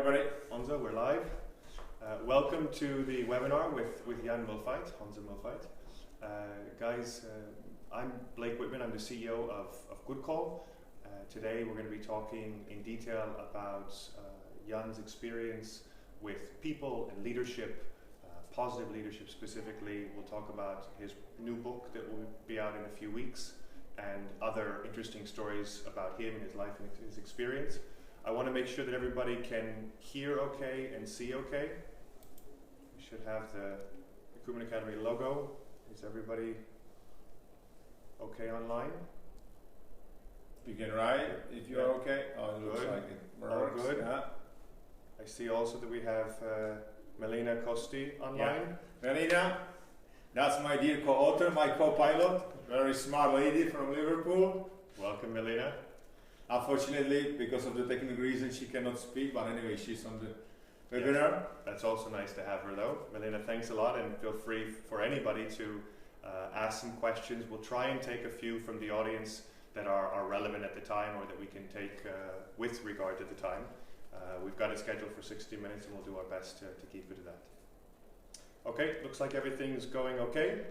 everybody. Honza, we're live. Welcome to the webinar with Jan Mühlfeit, Jan Mühlfeit. Guys, I'm Blake Whitman, I'm the CEO of Good Call. Today we're going to be talking in detail about Jan's experience with people and leadership, positive leadership specifically. We'll talk about his new book that will be out in a few weeks and other interesting stories about him, his life and his experience. I want to make sure that everybody can hear okay and see okay. We should have the Recruitment Academy logo. Is everybody okay online? You can write if you're okay. Oh, it looks like it works. All good. Yeah. I see also that we have Melina Costi online. Yeah. Melina, that's my dear co-author, my co-pilot, very smart lady from Liverpool. Welcome, Melina. Unfortunately, because of the technical reason, she cannot speak, but anyway, she's on the webinar. Yes, that's also nice to have her though. Melina, thanks a lot, and feel free for anybody to ask some questions. We'll try and take a few from the audience that are relevant at the time or that we can take with regard to the time. We've got it scheduled for 60 minutes and we'll do our best to keep it to that. Okay, looks like everything's going okay.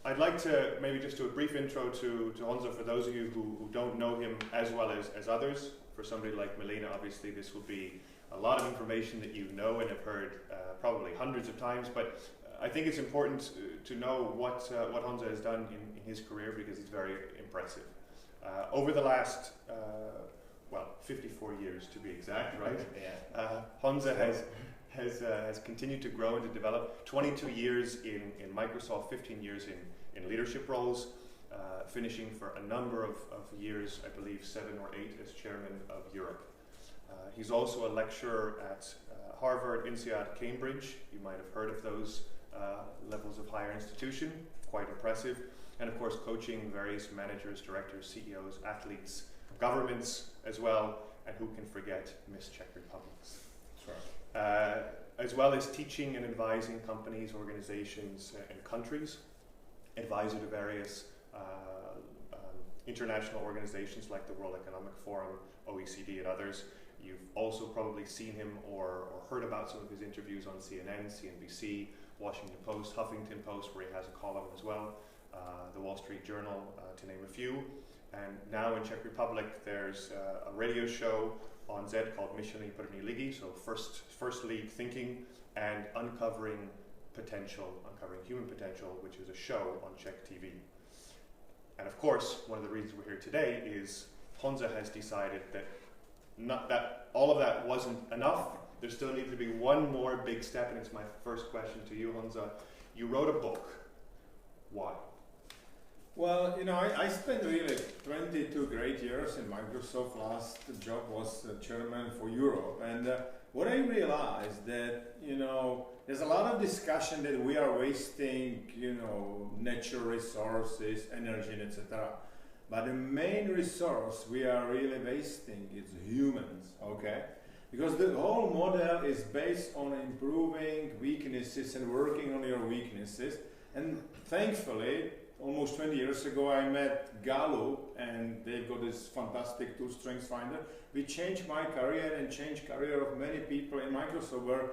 I'd like to maybe just do a brief intro to Honza for those of you who don't know him as well as others. For somebody like Melina, obviously this will be a lot of information that you know and have heard probably hundreds of times, but I think it's important to know what Honza has done in his career because it's very impressive. Over the last, 54 years to be exact, right? Yeah. Honza has continued to grow and to develop. 22 years in Microsoft, 15 years in leadership roles, finishing for a number of years, I believe 7 or 8 as chairman of Europe. He's also a lecturer at Harvard, INSEAD, Cambridge. You might have heard of those levels of higher institution, quite impressive. And of course coaching various managers, directors, CEOs, athletes, governments as well, and who can forget Miss Czech Republics. That's right. As well as teaching and advising companies, organizations, and countries, advisor to various international organizations like the World Economic Forum, OECD, and others. You've also probably seen him or heard about some of his interviews on CNN, CNBC, Washington Post, Huffington Post, where he has a column as well, the Wall Street Journal, to name a few. And now in Czech Republic, there's a radio show on Z called Myšlení první ligy, so first league thinking and uncovering human potential, which is a show on Czech TV. And of course, one of the reasons we're here today is Honza has decided that all of that wasn't enough. There still needs to be one more big step, and it's my first question to you, Honza. You wrote a book. Why? Well, you know, I spent really 22 great years in Microsoft. Last job was chairman for Europe, and what I realized that, you know, there's a lot of discussion that we are wasting, you know, natural resources, energy, and etc. But the main resource we are really wasting is humans, okay? Because the whole model is based on improving weaknesses and working on your weaknesses. And thankfully, almost 20 years ago, I met Gallup, and they've got this fantastic tool, Strengths Finder. We changed my career and changed career of many people in Microsoft, where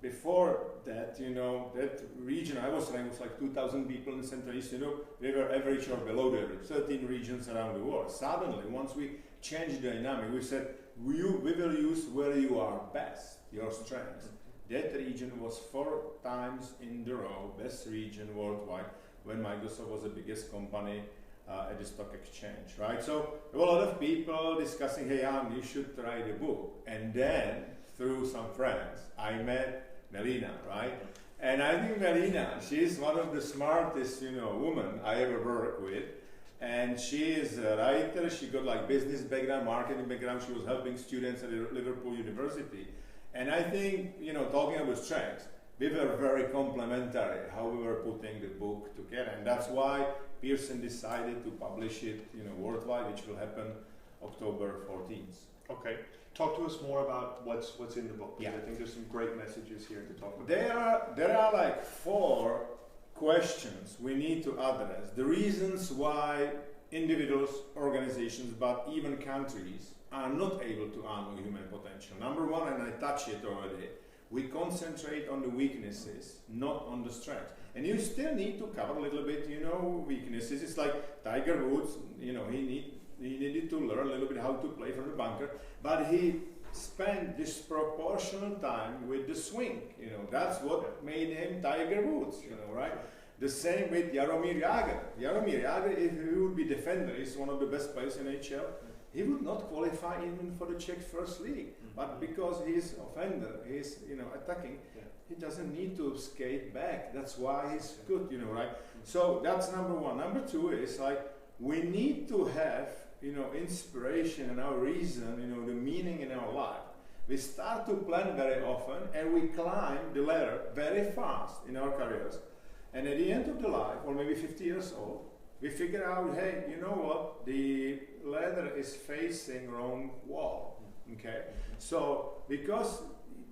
before that, you know, that region I was ranked was like 2,000 people in Central East Europe. We were average or below the average, 13 regions around the world. Suddenly, once we changed the dynamic, we said, we will use where you are best, your strengths. That region was 4 times in the row, best region worldwide, when Microsoft was the biggest company at the stock exchange, right? So there were a lot of people discussing, hey, Jan, you should write a book. And then, through some friends, I met Melina, right? And I think Melina, she's one of the smartest, you know, women I ever worked with. And she is a writer. She got like business background, marketing background. She was helping students at Liverpool University. And I think, you know, talking about strengths, we were very complementary how we were putting the book together. And that's why Pearson decided to publish it, you know, worldwide, which will happen October 14th. Okay. Talk to us more about what's in the book. Yeah. I think there's some great messages here to talk about. There are like 4 questions we need to address. The reasons why individuals, organizations, but even countries are not able to unlock human potential. Number one, and I touched it already, we concentrate on the weaknesses, not on the strengths. And you still need to cover a little bit, weaknesses. It's like Tiger Woods, he needed to learn a little bit how to play from the bunker, but he spent disproportional time with the swing. That's what made him Tiger Woods, right? The same with Jaromir Jagr. Jaromir Jagr, if he would be defender, he's one of the best players in HL. He would not qualify even for the Czech First League, but because he's offender, he's attacking, he doesn't need to skate back. That's why he's good, right? So that's number one. Number two is like we need to have inspiration and our reason, the meaning in our life. We start to plan very often and we climb the ladder very fast in our careers. And at the end of the life, or maybe 50 years old, we figure out, hey, you know what? The ladder is facing wrong wall. Okay? So because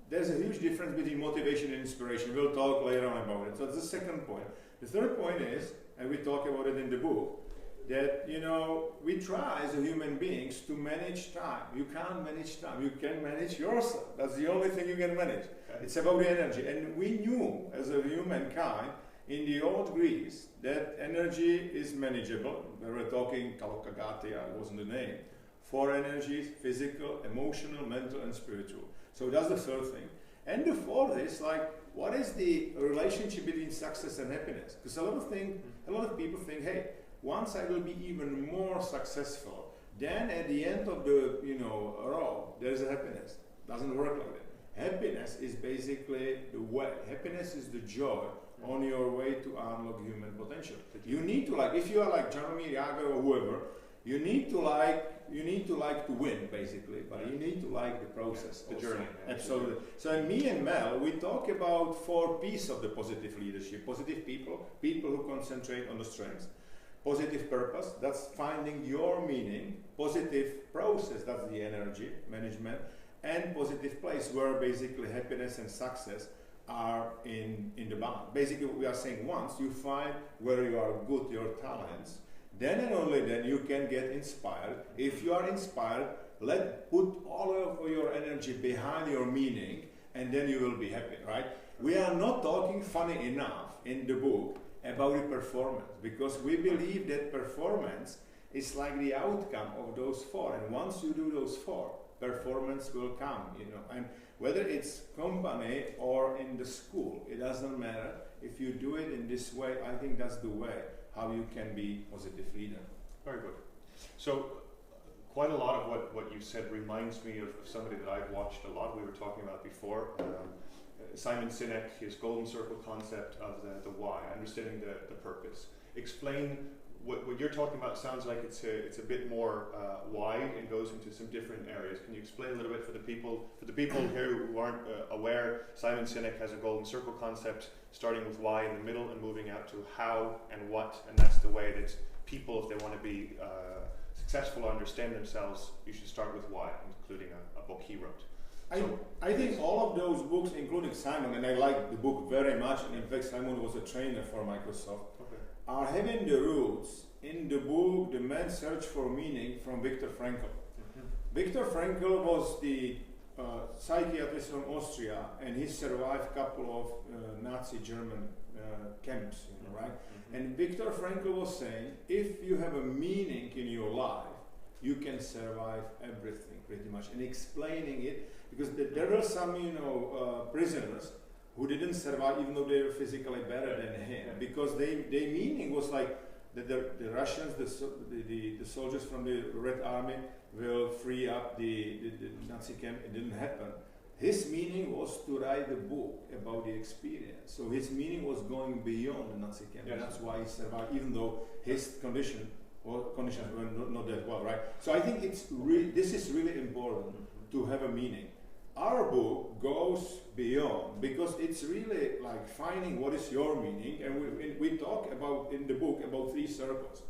there's a huge difference between motivation and inspiration. We'll talk later on about it. So that's the second point. The third point is, and we talk about it in the book, that we try as human beings to manage time. You can't manage time. You can manage yourself. That's the only thing you can manage. Okay. It's about the energy. And we knew as a humankind in the old Greece that energy is manageable. We were talking Kalokagatia, wasn't the name. 4 energies: physical, emotional, mental, and spiritual. So that's the third thing. And the fourth is like, what is the relationship between success and happiness? Because a lot of people think, hey, once I will be even more successful, then at the end of the road, there's a happiness. Doesn't work like that. Happiness is basically the way. Happiness is the joy on your way to unlock human potential. You need to if you are like Jaromir Jagr or whoever, you need to like to win basically, but you need to like the process, the journey. Absolutely. So in me and Mel, we talk about 4 P's of the positive leadership: positive people who concentrate on the strengths; positive purpose, that's finding your meaning; positive process, that's the energy management; and positive place, where basically happiness and success are in the balance. Basically, we are saying once you find where you are good, your talents, then and only then you can get inspired. If you are inspired, put all of your energy behind your meaning, and then you will be happy, right? We are not talking funny enough in the book about the performance, because we believe that performance is like the outcome of those 4. And once you do those 4, performance will come, and whether it's company or in the school, it doesn't matter. If you do it in this way, I think that's the way how you can be positive leader. Very good. So quite a lot of what you said reminds me of somebody that I've watched a lot. We were talking about before. Simon Sinek, his golden circle concept of the why, understanding the purpose. Explain what you're talking about. Sounds like it's a bit more wide and goes into some different areas. Can you explain a little bit for the people here who aren't aware? Simon Sinek has a golden circle concept, starting with why in the middle and moving out to how and what, and that's the way that people, if they want to be successful or understand themselves, you should start with why, including a book he wrote. I think all of those books, including Simon, and I like the book very much, and in fact Simon was a trainer for Microsoft, are having the roots in the book The Man's Search for Meaning from Viktor Frankl. Viktor Frankl was the psychiatrist from Austria, and he survived a couple of Nazi German camps, right? And Viktor Frankl was saying, if you have a meaning in your life, you can survive everything pretty much, and explaining it, because there were some prisoners who didn't survive even though they were physically better than him, because their meaning was like that the Russians, the soldiers from the Red Army will free up the Nazi camp. It didn't happen. His meaning was to write a book about the experience. So his meaning was going beyond the Nazi camp. Yes. That's why he survived, even though his conditions were not that well, right? So I think this is really important to have a meaning. Our book goes beyond, because it's really like finding what is your meaning, and we talk about in the book about 3 circles.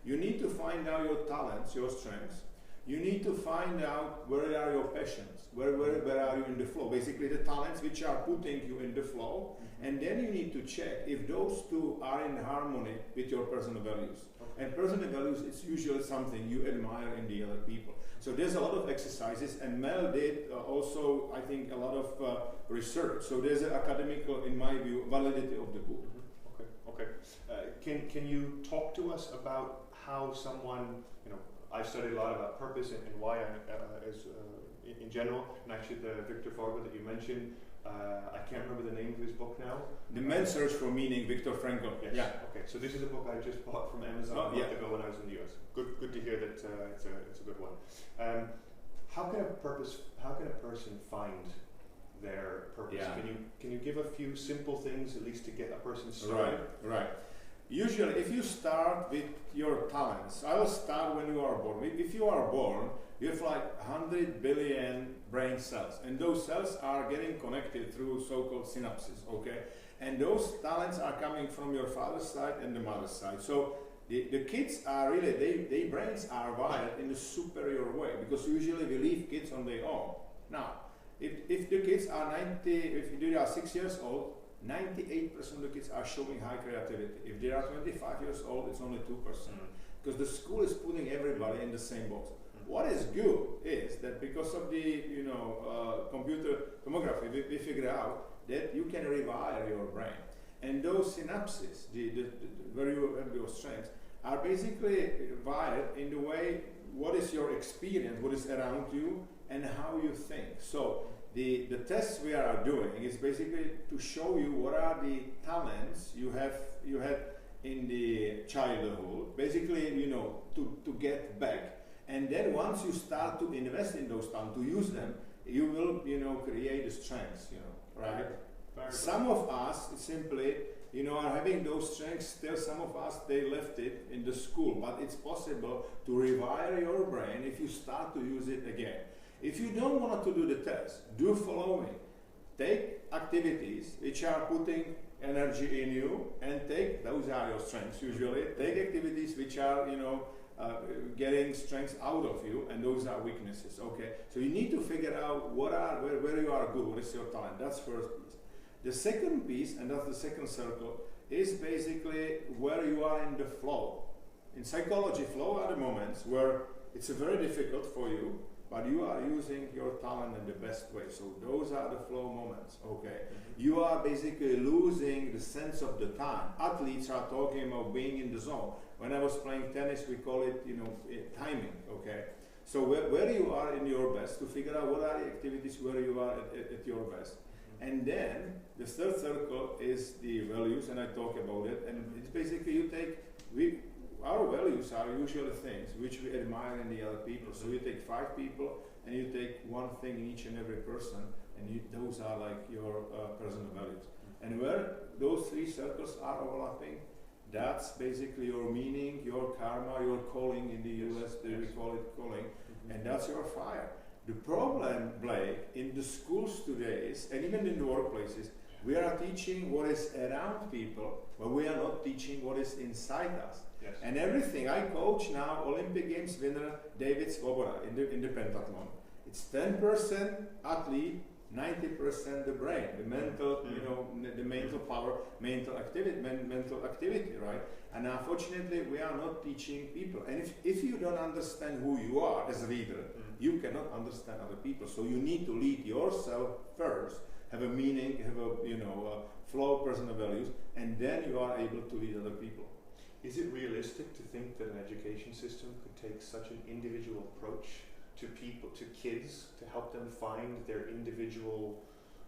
You need to find out your talents, your strengths. you need to find out where are your passions, where are you in the flow, basically the talents which are putting you in the flow, and then you need to check if those two are in harmony with your personal values. And personal values is usually something you admire in the other people. So there's a lot of exercises, and Mel did also, I think, a lot of research. So there's an academical, in my view, validity of the book. Okay. Can you talk to us about how someone, I've studied a lot about purpose and why in general, and actually the Viktor Frankl that you mentioned, I can't remember the name of his book now. The Man's Search for Meaning, Viktor Frankl. Yes. Yeah. Okay. So this is a book I just bought from Amazon a month ago when I was in the US. Good to hear that it's a good one. How can a person find their purpose? Yeah. Can you give a few simple things at least to get a person started? Right. Usually, if you start with your talents, I will start when you are born. If you are born, you have like 100 billion brain cells, and those cells are getting connected through so-called synapses, okay? And those talents are coming from your father's side and the mother's side. So the kids are really, their brains are wired in a superior way, because usually we leave kids on their own. Now, if the kids are if they are 6 years old, 98% of the kids are showing high creativity. If they are 25 years old, it's only 2%. Because the school is putting everybody in the same box. What is good is that because of the computer tomography, we figure out that you can rewire your brain. And those synapses, where you have your strengths, are basically wired in the way what is your experience, what is around you, and how you think. So the tests we are doing is basically to show you what are the talents you had in the childhood, basically to get back. And then once you start to invest in those talents, to use them, you will create the strengths, right? Some of us simply are having those strengths still. Some of us, they left it in the school, but it's possible to rewire your brain if you start to use it again. If you don't want to do the test, do following. Take activities which are putting energy in you, and those are your strengths usually. Take activities which are, getting strengths out of you, and those are weaknesses, okay? So you need to figure out where you are good, what is your talent. That's first piece. The second piece, and that's the second circle, is basically where you are in the flow. In psychology, flow are the moments where it's very difficult for you, but you are using your talent in the best way. So those are the flow moments, okay? You are basically losing the sense of the time. Athletes are talking about being in the zone. When I was playing tennis, we call it, timing, okay? So where you are in your best, to figure out what are the activities where you are at your best. And then the third circle is the values, and I talk about it. And it's basically our values are usually things which we admire in the other people. So you take 5 people and you take one thing in each and every person, and those are like your personal values. And where those 3 circles are overlapping, that's basically your meaning, your karma, your calling. In the US, we call it calling, and that's your fire. The problem, Blake, in the schools today is, and even in the workplaces, we are teaching what is around people, but we are not teaching what is inside us. Yes. And everything I coach now, Olympic Games winner David Svoboda in the pentathlon. It's 10% athlete, 90% the brain, the mental, the mental power, mental activity, right? And unfortunately, we are not teaching people. And if you don't understand who you are as a leader, you cannot understand other people. So you need to lead yourself first, have a meaning, have a flow, personal values, and then you are able to lead other people. Is it realistic to think that an education system could take such an individual approach to people, to kids, to help them find their individual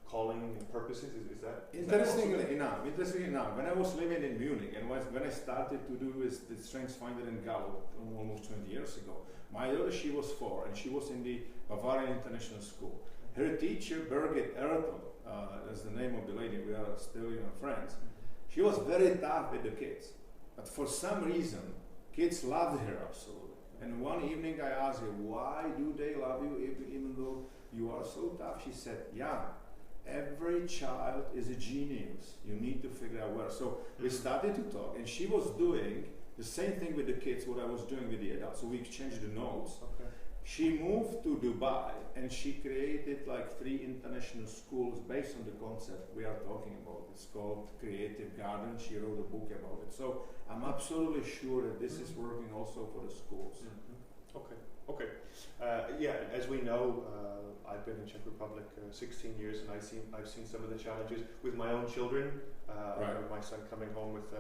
calling and purposes? Is that interestingly enough, when I was living in Munich and when I started to do the Strengths Finder and Gallup almost 20 years ago, my daughter, she was 4 and she was in the Bavarian International School. Her teacher, Birgit Ertel, that's the name of the lady, we are still friends, she was very tough with the kids. But for some reason, kids loved her absolutely. And one evening I asked her, why do they love you even though you are so tough? She said, yeah, every child is a genius. You need to figure out where. So we started to talk, and she was doing the same thing with the kids what I was doing with the adults. So we exchanged the notes. Okay. She moved to Dubai and she created like 3 international schools based on the concept we are talking about. It's called Creative Garden. She wrote a book about it. So I'm absolutely sure that this is working also for the schools. Okay. Yeah, as we know, I've been in Czech Republic 16 years, and I've seen some of the challenges with my own children. I remember my son coming home with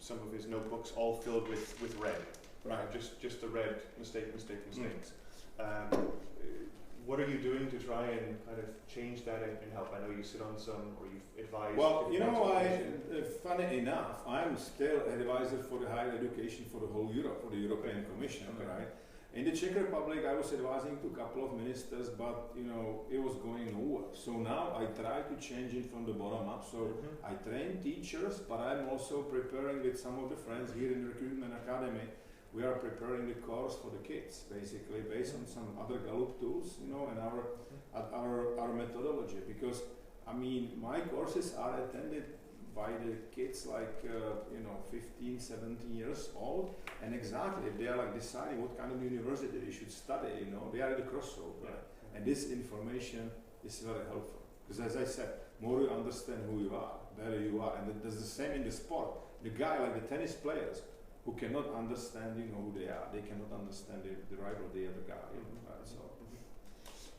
some of his notebooks all filled with red. Right. Just the red mistakes. What are you doing to try and kind of change that and help? I know you sit on some, or you've advised. Well, you know, funny enough, I'm still an advisor for the higher education for the whole Europe, for the European Commission, right? In the Czech Republic, I was advising to a couple of ministers, but you know, it was going nowhere. So now I try to change it from the bottom up. So I train teachers, but I'm also preparing with some of the friends here in the Recruitment Academy. We are preparing the course for the kids, basically based on some other Gallup tools, you know, and our methodology. Because I mean, my courses are attended by the kids like you know, 15, 17 years old, and exactly they are like deciding what kind of university they should study. You know, they are at the crossroad, right? And this information is very helpful because, as I said, more you understand who you are, better you are, and there's the same in the sport. The guy like the tennis players, who cannot understand, you know, who they are. They cannot understand the rival, the other guy. You know, right? So.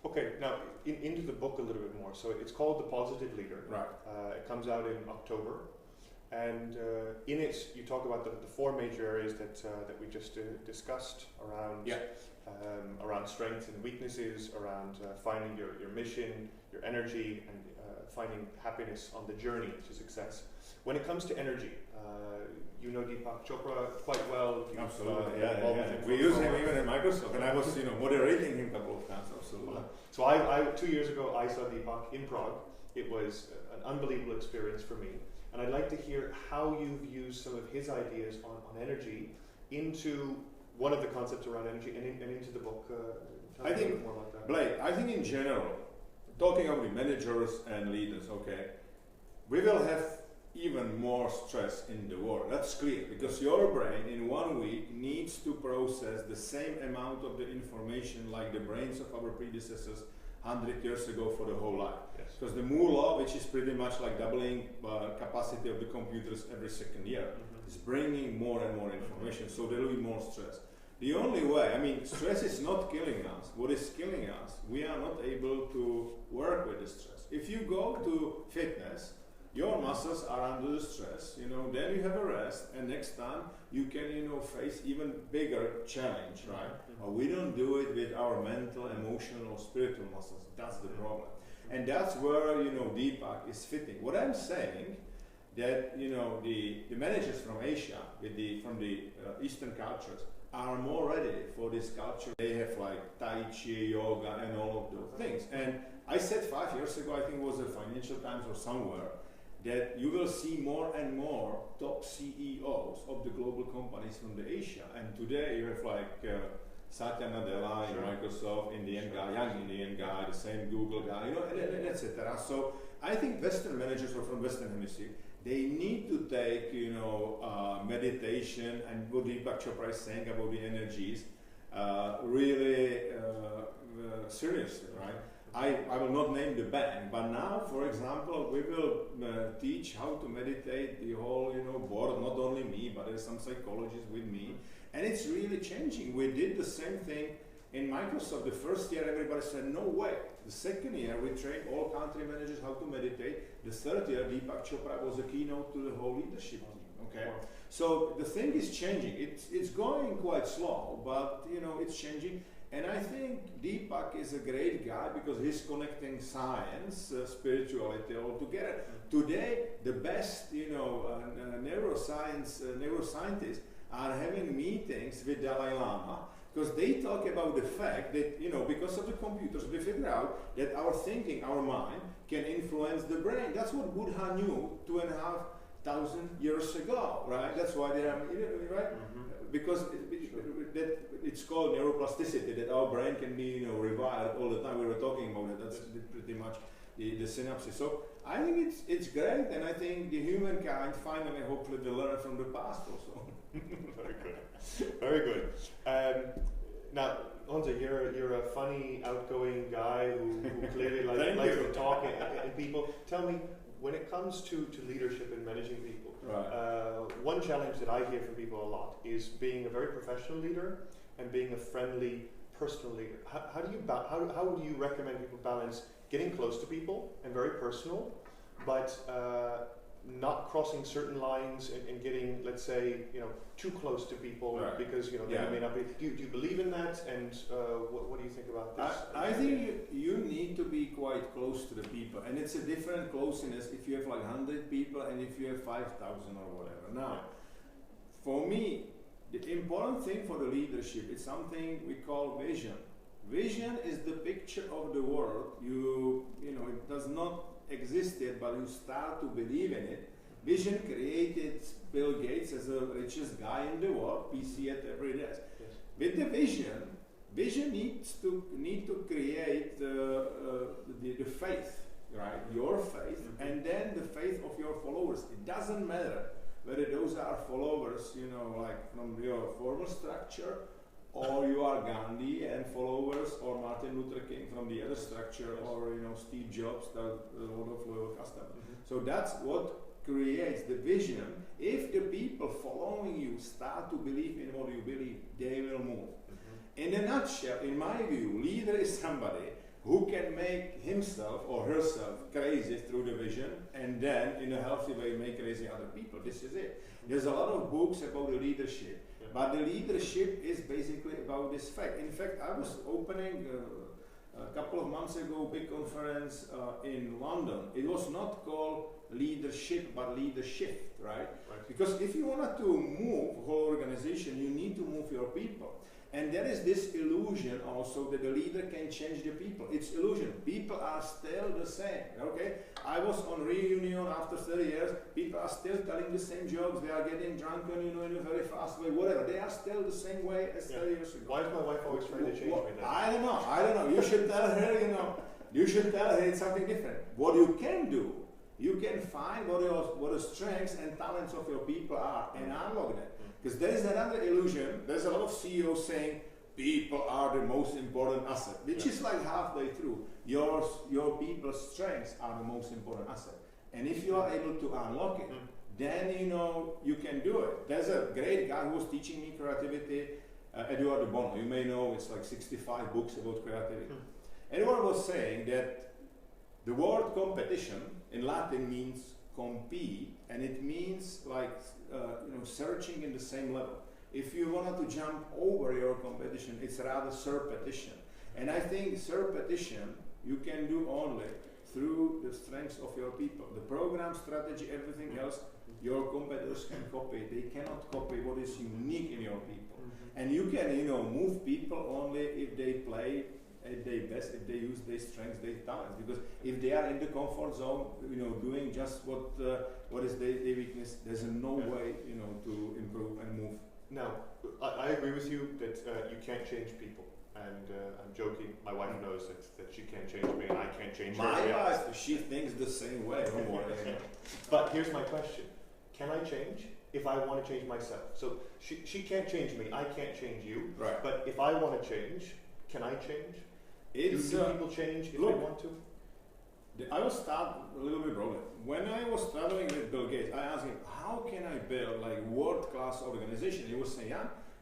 Okay, now into the book a little bit more. So it's called The Positive Leader. Right. It comes out in October, and in it you talk about the 4 major areas that we just discussed around around strengths and weaknesses, around finding your mission, your energy, and finding happiness on the journey to success. When it comes to energy, you know Deepak Chopra quite well. Absolutely, We use him even at Microsoft, and I was, you know, moderating him a couple of times. Absolutely. So I 2 years ago I saw Deepak in Prague. It was an unbelievable experience for me, and I'd like to hear how you've used some of his ideas on energy into one of the concepts around energy and into the book. I think, more about that. Blake, I think in general, talking about managers and leaders, okay, we will have even more stress in the world. That's clear, because your brain in 1 week needs to process the same amount of the information like the brains of our predecessors 100 years ago for the whole life. Yes. Because the Moore law, which is pretty much like doubling capacity of the computers every second year, is bringing more and more information, so there will be more stress. The only way, I mean, stress is not killing us. What is killing us, we are not able to work with the stress. If you go to fitness, your muscles are under the stress, you know, then you have a rest, and next time you can, you know, face even bigger challenge, right? But we don't do it with our mental, emotional, or spiritual muscles. That's the problem. And that's where, you know, Deepak is fitting. What I'm saying, that, you know, the managers from Asia, from the Eastern cultures, are more ready for this culture. They have like Tai Chi, yoga, and all of those things. And I said 5 years ago, I think it was the Financial Times or somewhere, that you will see more and more top CEOs of the global companies from the Asia. And today you have like Satya Nadella in Microsoft, Indian guy, young Indian guy, the same Google guy, you know, and etc. So I think Western managers or from Western Hemisphere, they need to take, you know, meditation and what Deepak Chopra is saying about the energies really seriously, right? I will not name the bank, but now, for example, we will teach how to meditate the whole, you know, board, not only me, but there's some psychologists with me, and it's really changing. We did the same thing in Microsoft. The first year, everybody said, no way. The second year, we trained all country managers how to meditate. The third year, Deepak Chopra was a keynote to the whole leadership team, okay? So the thing is changing. It's going quite slow, but, you know, it's changing. And I think Deepak is a great guy because he's connecting science, spirituality all together. Today, the best, you know, neuroscientists are having meetings with Dalai Lama because they talk about the fact that, you know, because of the computers, we figure out that our thinking, our mind, can influence the brain. That's what Buddha knew 2,500 years ago, right? That's why they are, right? Because it's called neuroplasticity, that our brain can be, you know, rewired all the time. We were talking about it. That's pretty much the synapses. So I think it's great, and I think the humankind finally, hopefully, will learn from the past also. Very good. Very good. Now, Honza, you're a funny, outgoing guy who clearly likes to talk and people. Tell me, when it comes to leadership and managing people, one challenge that I hear from people a lot is being a very professional leader and being a friendly, personal leader. How would you recommend people balance getting close to people and very personal, but not crossing certain lines and getting, let's say, too close to people because they may not be. Do you believe in that? And what do you think about this? I think you need to be quite close to the people, and it's a different closeness if you have like 100 people and if you have 5,000 or whatever. Now, for me, the important thing for the leadership is something we call vision. Vision is the picture of the world. It does not exist yet, but you start to believe in it. Vision created Bill Gates as the richest guy in the world. We see it every day. Yes. With the vision needs to create the faith, right? Your faith, and then the faith of your followers. It doesn't matter whether those are followers, like from your formal structure, or you are Gandhi and followers, or Martin Luther King from the other structure, or Steve Jobs, the Lord of Loyal Customers. So that's what creates the vision. If the people following you start to believe in what you believe, they will move. In a nutshell, in my view, leader is somebody who can make himself or herself crazy through the vision, and then in a healthy way make crazy other people. This is it. There's a lot of books about the leadership. But the leadership is basically about this fact. In fact, I was opening a couple of months ago a big conference in London. It was not called leadership, but leadership, right? Because if you wanted to move the whole organization, you need to move your people. And there is this illusion also that the leader can change the people. It's illusion. People are still the same, okay? I was on reunion after 30 years. People are still telling the same jokes. They are getting drunk in a very fast way, whatever. They are still the same way as 30 years ago. Why is my wife always trying to change me then? I don't know. You should tell her, you should tell her it's something different. What you can do, you can find what the strengths and talents of your people are and unlock them. Because there is another illusion. There's a lot of CEOs saying people are the most important asset, which is like halfway through. Your people's strengths are the most important asset. And if you are able to unlock it, then you can do it. There's a great guy who was teaching me creativity, Eduardo Bono. You may know it's like 65 books about creativity. Eduardo was saying that the word competition in Latin means compete, and it means like searching in the same level. If you wanted to jump over your competition, it's rather surpetition. And I think surpetition you can do only through the strengths of your people. The program, strategy, everything else, your competitors can copy. They cannot copy what is unique in your people. And you can move people only if they play at their best, if they use their strengths, their talents. Because if they are in the comfort zone, doing just what is their weakness, there's no way to improve and move. Now, I agree with you that you can't change people, and I'm joking. My wife knows that she can't change me, and I can't change her. My wife, she thinks the same way. But here's my question: can I change if I want to change myself? So she can't change me, I can't change you. Right. But if I want to change, can I change? Do people change if they want to? I will start a little bit broader. When I was traveling with Bill Gates, I asked him, how can I build like world-class organization? He was saying,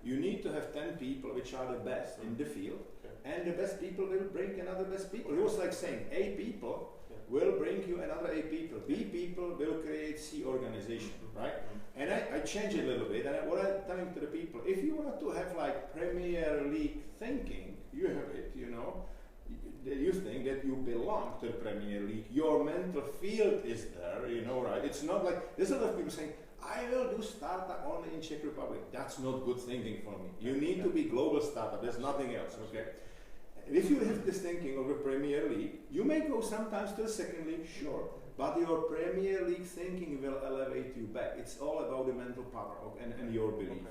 you need to have 10 people which are the best in the field, and the best people will bring another best people. He was like saying, A people will bring you another A people. B people will create C organization, right? And I changed it a little bit, and what I'm telling to the people, if you want to have like Premier League thinking, you have it, you think that you belong to the Premier League. Your mental field is there, right? It's not like, there's a lot of people saying, I will do startup only in Czech Republic. That's not good thinking for me. You need to be global startup. There's nothing else, okay? If you have this thinking of a Premier League, you may go sometimes to the second league, sure, but your Premier League thinking will elevate you back. It's all about the mental power and your belief.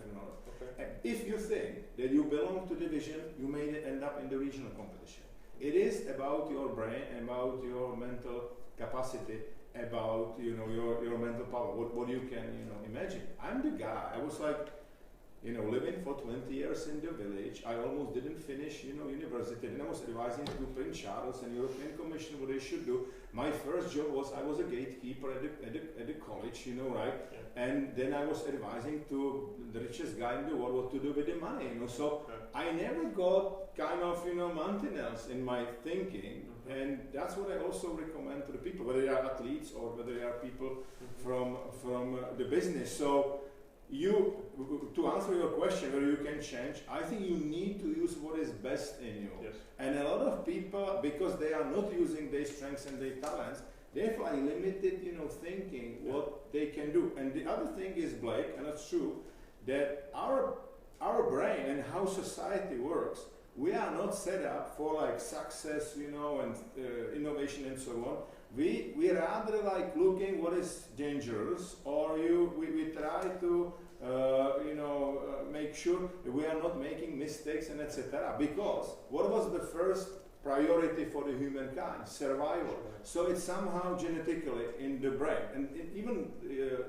And if you think that you belong to the division, you may end up in the regional competition. It is about your brain, about your mental capacity, about your mental power, what you can imagine. I'm the guy. I was like, living for 20 years in the village. I almost didn't finish, university. Then I was advising to Prince Charles and European Commission what they should do. My first job was I was a gatekeeper at the college, right? Yeah. And then I was advising to the richest guy in the world what to do with the money, So I never got kind of, maintenance in my thinking. And that's what I also recommend to the people, whether they are athletes or whether they are people from the business. So to answer your question, whether you can change, I think you need to use what is best in you. Yes. And a lot of people, because they are not using their strengths and their talents, they have limited, thinking what they can do. And the other thing is, Blake, and it's true, that our brain and how society works, we are not set up for success, and innovation and so on. We rather looking what is dangerous, or we try to make sure we are not making mistakes and etc. Because what was the first priority for the humankind? Survival. So it's somehow genetically in the brain, and even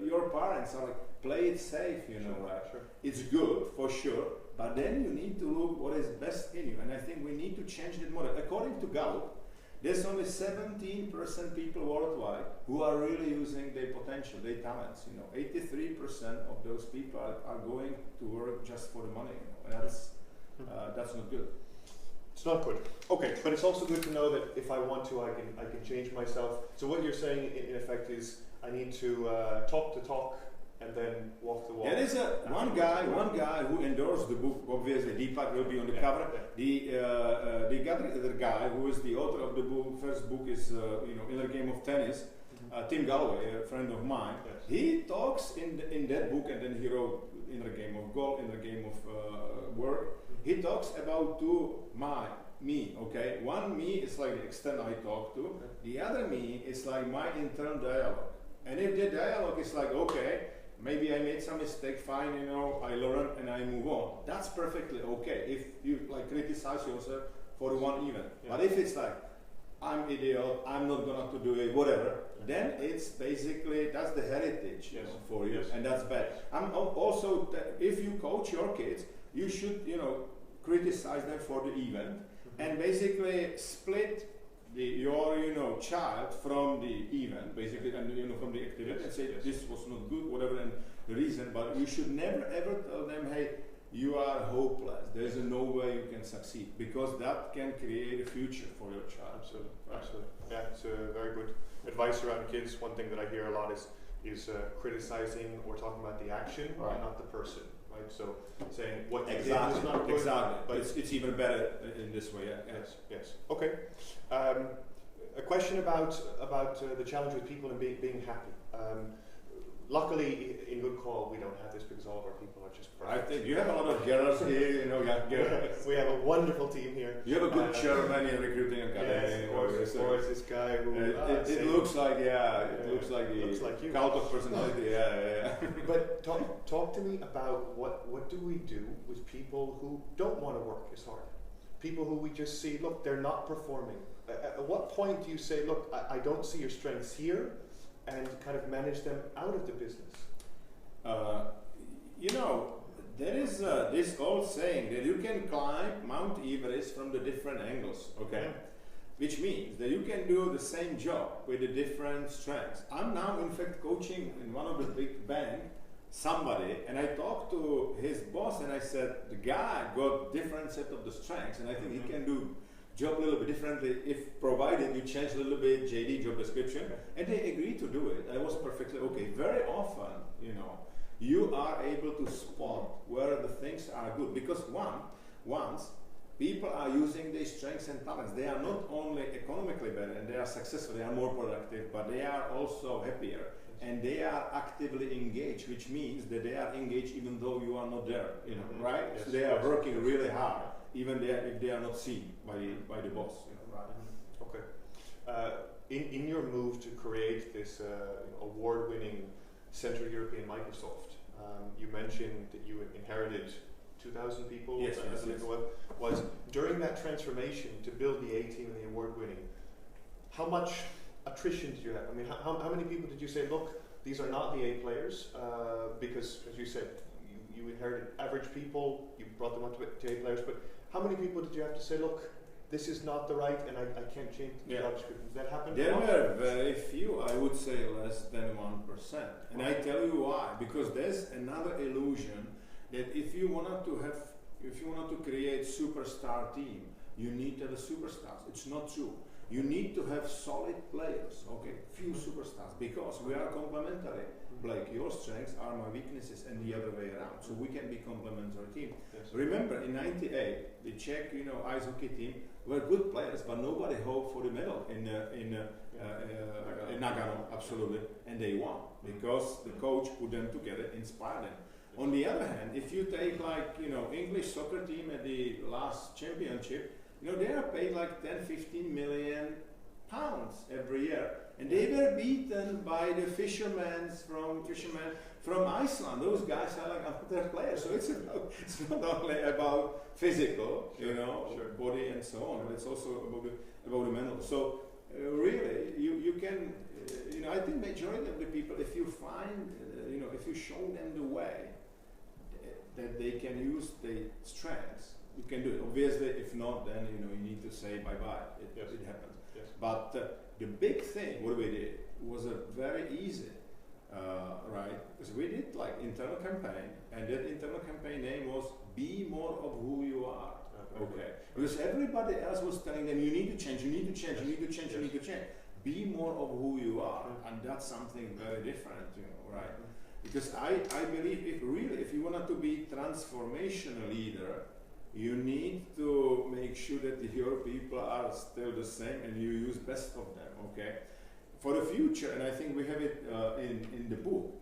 your parents are play it safe, Sure. It's good for sure, but then you need to look what is best in you, and I think we need to change that model. According to Gallup, there's only 17% people worldwide who are really using their potential, their talents. 83% of those people are going to work just for the money. And that's not good. It's not good. Okay, but it's also good to know that if I want to, I can change myself. So what you're saying in effect is I need to talk the talk and then walk the walk. There is one guy who endorsed the book. Obviously, Deepak will be on the cover. Yeah. The other guy who is the author of the book, first book is Inner Game of Tennis. Tim Galloway, a friend of mine. Yes. He talks in that book, and then he wrote Inner Game of Golf, Inner Game of Work. He talks about me. Okay, one me is like the external I talk to. The other me is like my internal dialogue. And if the dialogue is like, okay, maybe I made some mistake, fine, I learn and I move on. That's perfectly okay if you criticize yourself for one event. Yeah. But if it's like, I'm idiot, I'm not gonna to do it, whatever, then it's basically, that's the heritage for you, and that's bad. I'm also, if you coach your kids, you should, criticize them for the event and basically split your child from the event, basically, and from the activity, and say this was not good, whatever, and the reason. But you should never ever tell them, hey, you are hopeless. There's no way you can succeed, because that can create a future for your child. Absolutely, absolutely. Yeah, it's a very good advice around kids. One thing that I hear a lot is criticizing or talking about the action, not the person. Right? So saying what you did is not good. Exactly, but it's even better in this way. Yeah. Yes. Okay. A question about the challenge with people and being happy. Luckily, in Good Call, we don't have this because all of our people are just perfect. I think you have a lot of girls here, young girls. We have a wonderful team here. You have a good chairman in recruiting academy. Yes, of course, this guy who... it looks like, looks like the cult of personality, yeah. But talk to me about what do we do with people who don't want to work as hard? People who we just see, look, they're not performing. At what point do you say, look, I don't see your strengths here, and kind of manage them out of the business? There is this old saying that you can climb Mount Everest from the different angles, okay? Yeah. Which means that you can do the same job with the different strengths. I'm now, in fact, coaching in one of the big banks somebody, and I talked to his boss, and I said, the guy got different set of the strengths, and I think he can do job a little bit differently if provided you change a little bit JD, job description, and they agreed to do it. I was perfectly okay. Very often, you are able to spot where the things are good, because once people are using their strengths and talents, they are not only economically better and they are successful, they are more productive, but they are also happier and they are actively engaged, which means that they are engaged even though you are not there, right? Yes, so they are working really hard, even if they are not seen by the boss. Okay. In your move to create this award-winning Central European Microsoft, you mentioned that you inherited 2,000 people. Yes. Was during that transformation to build the A team and the award-winning, how much attrition did you have? I mean, how many people did you say, look, these are not the A players, because, as you said, you inherited average people, you brought them up to A players, but how many people did you have to say, look, this is not the right, and I can't change the job description? Did that happen? There were very few, I would say less than 1%. And I tell you why, because there's another illusion that if you wanted to create superstar team, you need to have superstars. It's not true. You need to have solid players, okay, few superstars, because we are complementary. Blake, your strengths are my weaknesses, and the other way around. So we can be complementary team. Yes. Remember, in '98, the Czech, ice hockey team were good players, but nobody hoped for the medal in Nagano, absolutely, and they won because the coach put them together, inspired them. On the other hand, if you take English soccer team at the last championship, they are paid like 10-15 million pounds every year, and they were beaten by the fishermen from Iceland. Those guys are like amateur players, so it's not only about physical, body and so on, but it's also about the mental. So really, you can, I think majority of the people, if you find, if you show them the way that they can use their strengths, you can do it. Obviously, if not, then you need to say bye-bye. It happens. Yes. But the big thing, what we did, was a very easy, right? Because we did like internal campaign, and that internal campaign name was "Be More of Who You Are." Okay. Because everybody else was telling them, you need to change, you need to change, you need to change, you need to change. Be more of who you are, and that's something very different, right? Because I believe if you want to be transformational leader, you need to make sure that your people are still the same and you use best of them, okay? For the future, and I think we have it in the book,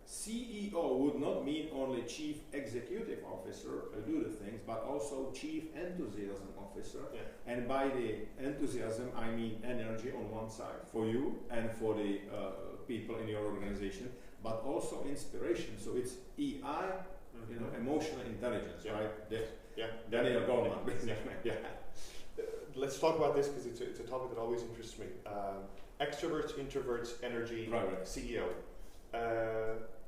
CEO would not mean only Chief Executive Officer to do the things, but also Chief Enthusiasm Officer. Yeah. And by the enthusiasm, I mean energy on one side for you and for the people in your organization, but also inspiration. So it's EI, emotional intelligence, right? Yeah. Daniel Goleman, basically. Yeah. Let's talk about this because it's a topic that always interests me. Extroverts, introverts, energy, right. CEO.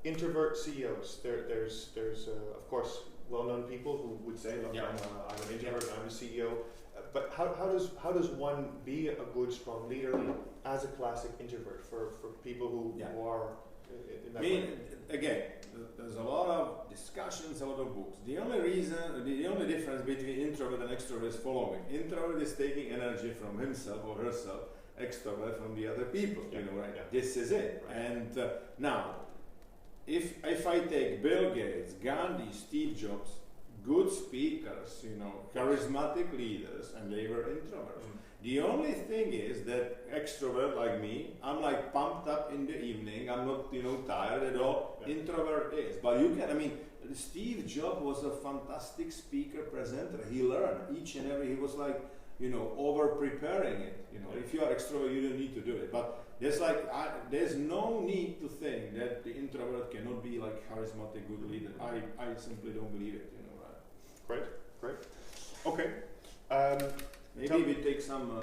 Introvert CEOs. There's of course well-known people who would say, "Look, I'm an introvert. I'm a CEO." But how does one be a good, strong leader as a classic introvert for people who are in that way? Again, there's a lot of discussions, a lot of books. The only difference between introvert and extrovert is following. Introvert is taking energy from himself or herself. Extrovert from the other people, right? Yeah. This is it. Right. And now, if I take Bill Gates, Gandhi, Steve Jobs, good speakers, charismatic leaders, and they were introverts. The only thing is that extrovert like me, I'm like pumped up in the evening. I'm not, tired at all. Yeah. Introvert is, but Steve Jobs was a fantastic speaker, presenter. He learned each and every. He was like, over preparing it. If you are extrovert, you don't need to do it. But there's no need to think that the introvert cannot be like charismatic, good leader. I simply don't believe it. Right? Great. Okay. Maybe we take some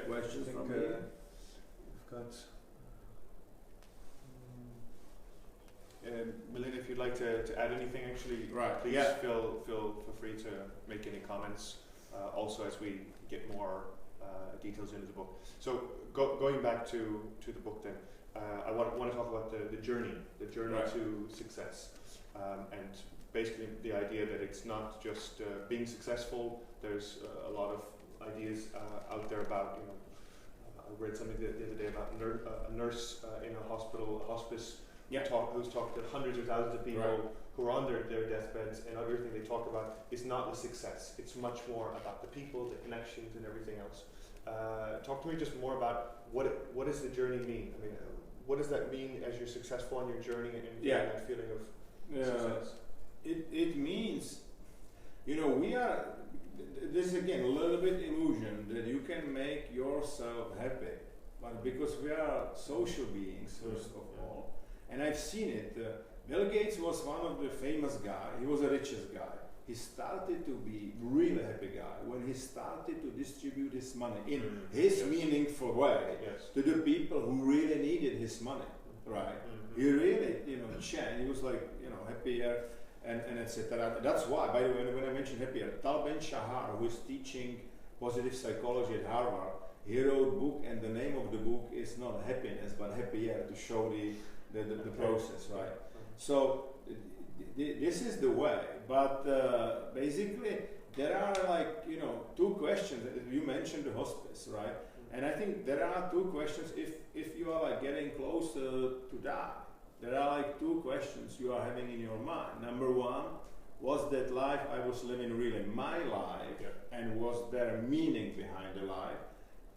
questions from here. We've got. Melinda, if you'd like to add anything, actually, please feel free to make any comments. Also, as we get more details into the book. So going back to the book, then I want to talk about the journey to success, and basically the idea that it's not just being successful. There's a lot of ideas out there about I read something the other day about a nurse in a hospice. Who's talked to hundreds of thousands of people who are on their deathbeds, and everything they talk about is not the success. It's much more about the people, the connections, and everything else. Talk to me just more about what does the journey mean? What does that mean as you're successful on your journey and getting that feeling of success? It means, we are. This is again a little bit illusion that you can make yourself happy, but because we are social beings first of all. And I've seen it. Bill Gates was one of the famous guys. He was the richest guy. He started to be really happy guy when he started to distribute his money in his meaningful way to the people who really needed his money, right? He really, changed. He was like, happier. and etc. That's why, by the way, when I mentioned happier, Tal Ben-Shahar, who is teaching positive psychology at Harvard, he wrote a book, and the name of the book is not happiness, but happier, to show the process, right? So this is the way, but basically there are, like, you know, two questions. You mentioned the hospice, right? And I think there are two questions if you are like getting closer to die. There are like two questions you are having in your mind. Number one, was that life I was living really my life, and was there a meaning behind the life?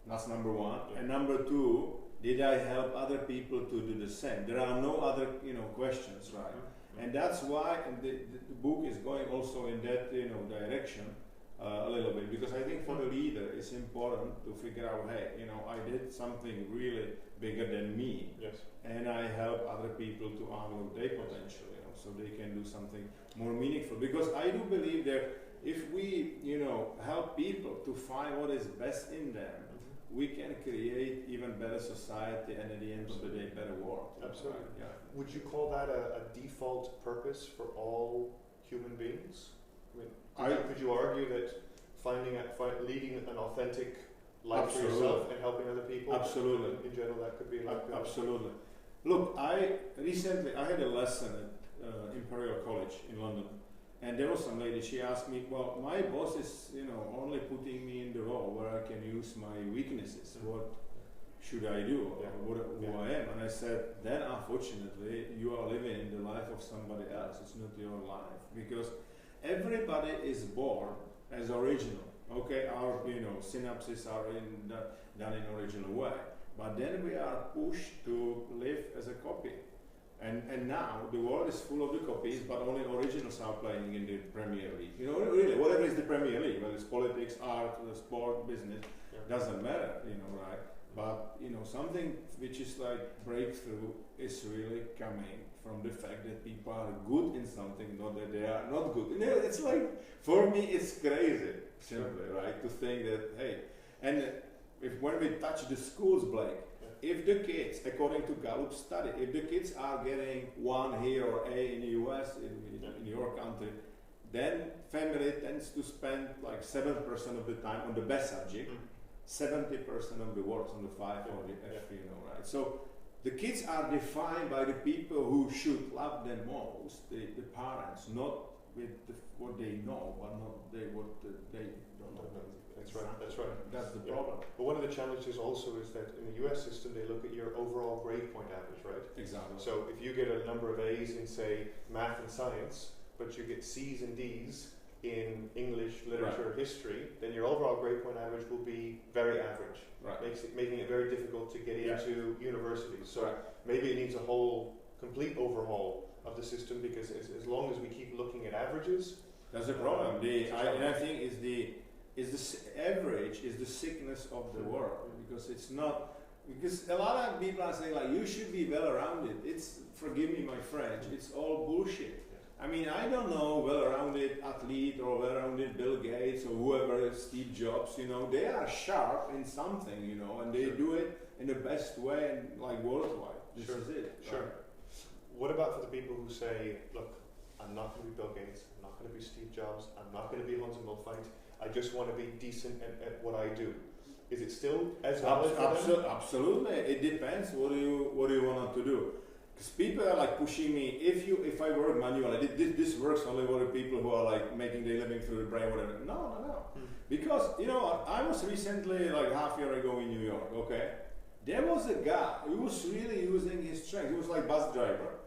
That's number one. And number two, did I help other people to do the same? There are no other, you know, questions, right? And that's why, and the book is going also in that, you know, direction a little bit, because I think for the leader it's important to figure out, hey, you know, I did something really bigger than me, and I help other people to unlock their potential, you know, so they can do something more meaningful. Because I do believe that if we, you know, help people to find what is best in them, we can create even better society, and at the end of the day, better world. Absolutely. Right? Yeah. Would you call that a default purpose for all human beings? I mean, could you argue that leading an authentic life for yourself and helping other people, absolutely, in general, that could be like absolutely. Look, I had a lesson at Imperial College in London, and there was some lady. She asked me, "Well, my boss is, you know, only putting me in the role where I can use my weaknesses. What should I do? Or who I am?" And I said, "Then unfortunately, you are living in the life of somebody else. It's not your life, because everybody is born as original. Okay, our, you know, synapses are done in original way, but then we are pushed to live as a copy. And now the world is full of the copies, but only originals are playing in the Premier League. You know, really, whatever is the Premier League, whether it's politics, art, sport, business, doesn't matter, you know, right? But, you know, something which is like breakthrough is really coming from the fact that people are good in something, not that they are not good. You know, it's like, for me, it's crazy, simply, right? To think that, hey, and when we touch the schools, Blake, if the kids, according to Gallup study, if the kids are getting 1 here or A in the US, in your country, then family tends to spend like 7% of the time on the best subject, 70% of the works on the 5 or the F, you know, right? So the kids are defined by the people who should love them most, the parents, not with what they know, but not what they don't know. That's right. That's the problem. But one of the challenges also is that in the US system, they look at your overall grade point average, right? Exactly. So if you get a number of A's in, say, math and science, but you get C's and D's in English, literature, history, then your overall grade point average will be very average. Right. Making it very difficult to get into universities. So maybe it needs a complete overhaul of the system, because as long as we keep looking at averages, that's the problem. I think is the average is the sickness of the world, because it's not, because a lot of people are saying like you should be well-rounded. It's, forgive me my French, it's all bullshit. I mean, I don't know well-rounded athlete or well-rounded Bill Gates or whoever, Steve Jobs, you know, they are sharp in something, you know, and they do it in the best way and like worldwide. This is it. Sure. Right? What about for the people who say, look, I'm not going to be Bill Gates, I'm not going to be Steve Jobs, I'm not going to be Honza Mühlfeit, I just want to be decent at what I do. Is it still as valid for them? Absolutely. It depends what do you want to do. Because people are like pushing me, if I work manually, this works only for the people who are like making their living through the brain, whatever. No. Because, you know, I was recently, like half a year ago in New York, okay? There was a guy who was really using his strength. He was like bus driver.